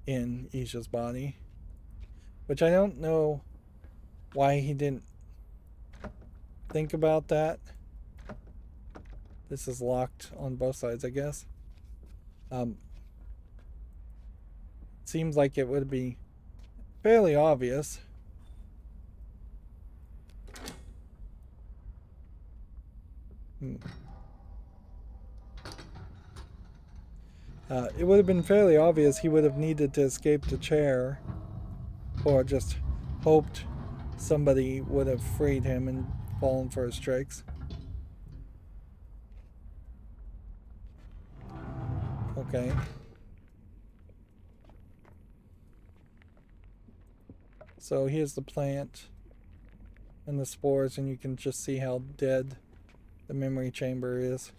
Speaker 1: in Isha's body, which I don't know why he didn't think about that. This is locked on both sides, I guess. Seems like it would be fairly obvious. It would have been fairly obvious he would have needed to escape the chair, or just hoped somebody would have freed him and fallen for his tricks. Okay. So here's the plant and the spores, and you can just see how dead the memory chamber is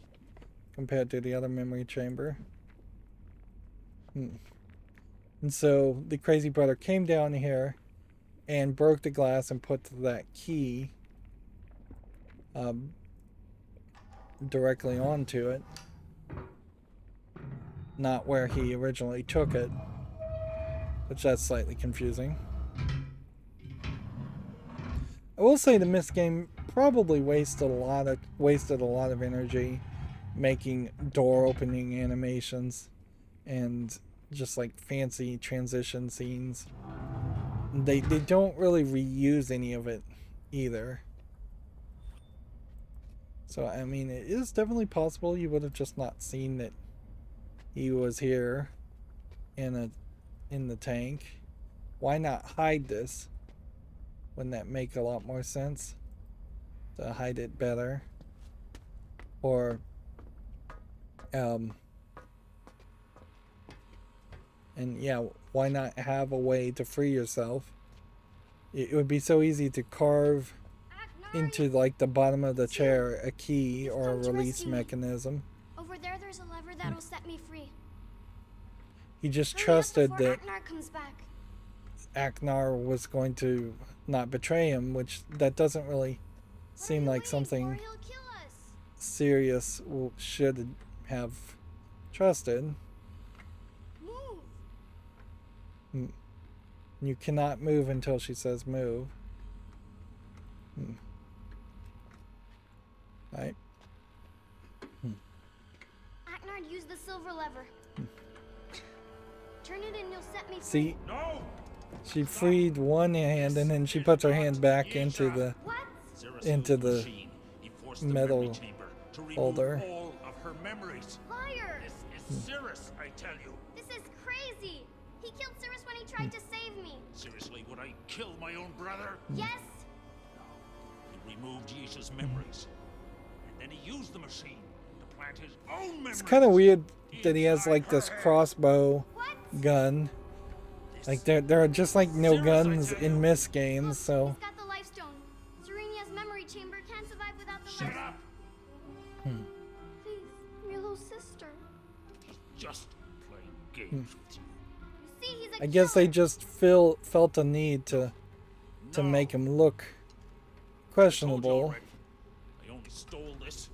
Speaker 1: compared to the other memory chamber. And so the crazy brother came down here and broke the glass and put that key directly onto it, not where he originally took it, which that's slightly confusing. I will say the Myst game probably wasted a lot of energy making door opening animations and just like fancy transition scenes. They don't really reuse any of it either. So I mean, it is definitely possible you would have just not seen that he was here in the tank. Why not hide this? Wouldn't that make a lot more sense to hide it better? Or and yeah, why not have a way to free yourself? It would be so easy to carve into like the bottom of the chair a key or a release mechanism.
Speaker 2: Over there's a lever that'll set me free.
Speaker 1: He just trusted that
Speaker 2: Aknar comes back.
Speaker 1: Aknar was going to not betray him, which that doesn't really seem like something Sirius should have trusted. Move. You cannot move until she says move. Right.
Speaker 2: Aknar, use the silver lever. Turn it and you'll set me free.
Speaker 1: See?
Speaker 3: No!
Speaker 1: She freed one hand and then she puts her hand back into the metal holder.
Speaker 3: All of her memories.
Speaker 2: Liar!
Speaker 3: This is Cirrus, I tell you.
Speaker 2: This is crazy! He killed Cirrus when he tried to save me.
Speaker 3: Seriously, would I kill my own brother?
Speaker 2: Yes?
Speaker 3: He removed Yisha's memories. And then he used the machine to plant his own memories.
Speaker 1: It's kind of weird that he has like this crossbow gun. Like there are just like no guns in Myst games, so.
Speaker 2: He's got the life stone. Serenia's memory chamber can't survive without the
Speaker 3: Shut
Speaker 2: life.
Speaker 3: up!
Speaker 2: Please, I'm your little sister.
Speaker 3: Just playing games with you.
Speaker 2: You see, he's a
Speaker 1: I guess they
Speaker 2: killer.
Speaker 1: just felt a need to make him look questionable.
Speaker 3: Already. I only stole this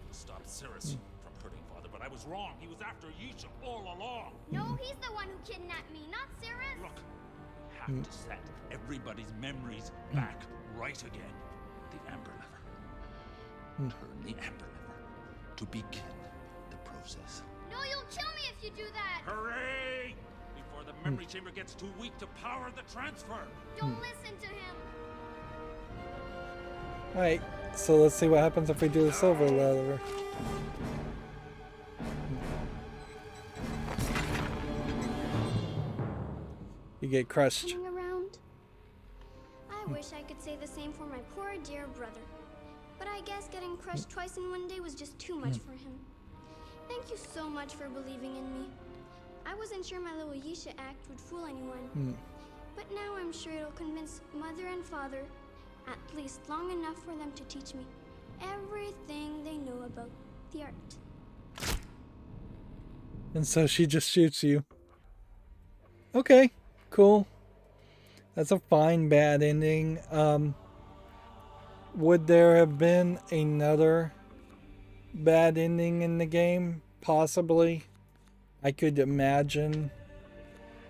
Speaker 3: to stop Cirrus from hurting Father, but I was wrong. He was after Yisha all along.
Speaker 2: No, he's the one who kidnapped me, not Cirrus.
Speaker 3: Look, we have to set everybody's memories back right again. The Amber Lever. Turn the Amber Lever to begin the process.
Speaker 2: No, you'll kill me if you do that.
Speaker 3: Hooray! Before the memory chamber gets too weak to power the transfer.
Speaker 2: Don't listen to him.
Speaker 1: Alright, so let's see what happens if we do the silver lever. You get crushed.
Speaker 2: Coming around. I wish I could say the same for my poor dear brother. But I guess getting crushed twice in one day was just too much for him. Thank you so much for believing in me. I wasn't sure my little Yisha act would fool anyone. But now I'm sure it'll convince Mother and Father, at least long enough for them to teach me everything they know about the art.
Speaker 1: And so she just shoots you. Okay, cool. That's a fine bad ending. Would there have been another bad ending in the game? Possibly. I could imagine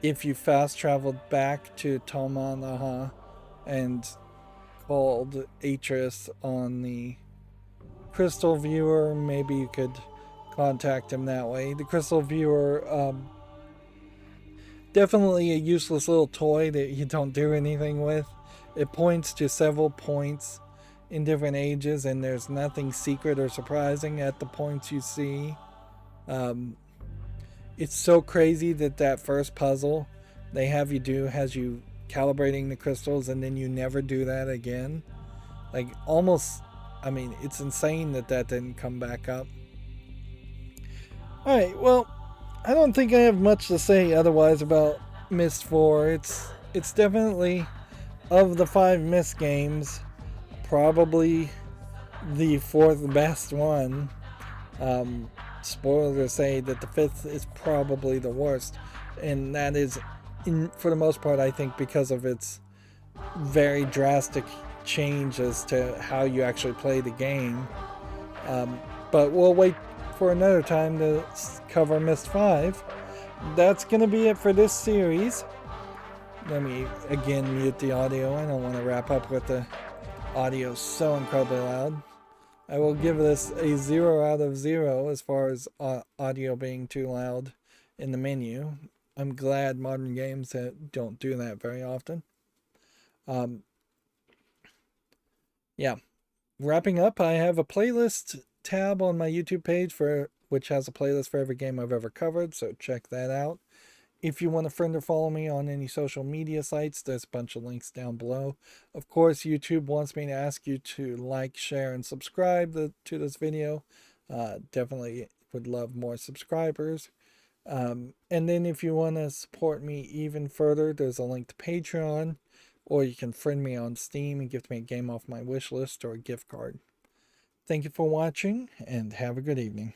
Speaker 1: if you fast traveled back to Tomanaha and called Atris on the crystal viewer, maybe you could contact him that way. The crystal viewer, definitely a useless little toy that you don't do anything with. It points to several points in different ages, and there's nothing secret or surprising at the points you see. It's so crazy that first puzzle they have you do has you calibrating the crystals, and then you never do that again. Like, almost, I mean, it's insane that didn't come back up. Alright, well, I don't think I have much to say otherwise about Myst IV. It's definitely, of the 5 Myst games, probably the 4th best one. Spoilers say that the 5th is probably the worst, and that is, for the most part, I think because of its very drastic change as to how you actually play the game. But we'll wait for another time to cover Myst V. That's going to be it for this series. Let me again mute the audio. I don't want to wrap up with the audio so incredibly loud. I will give this a 0 out of 0 as far as audio being too loud in the menu. I'm glad modern games don't do that very often. Yeah. Wrapping up, I have a playlist tab on my YouTube page which has a playlist for every game I've ever covered, so check that out. If you want to friend or follow me on any social media sites, there's a bunch of links down below. Of course, YouTube wants me to ask you to like, share, and subscribe to this video. Definitely would love more subscribers. And then if you want to support me even further, there's a link to Patreon, or you can friend me on Steam and gift me a game off my wish list or a gift card. Thank you for watching, and have a good evening.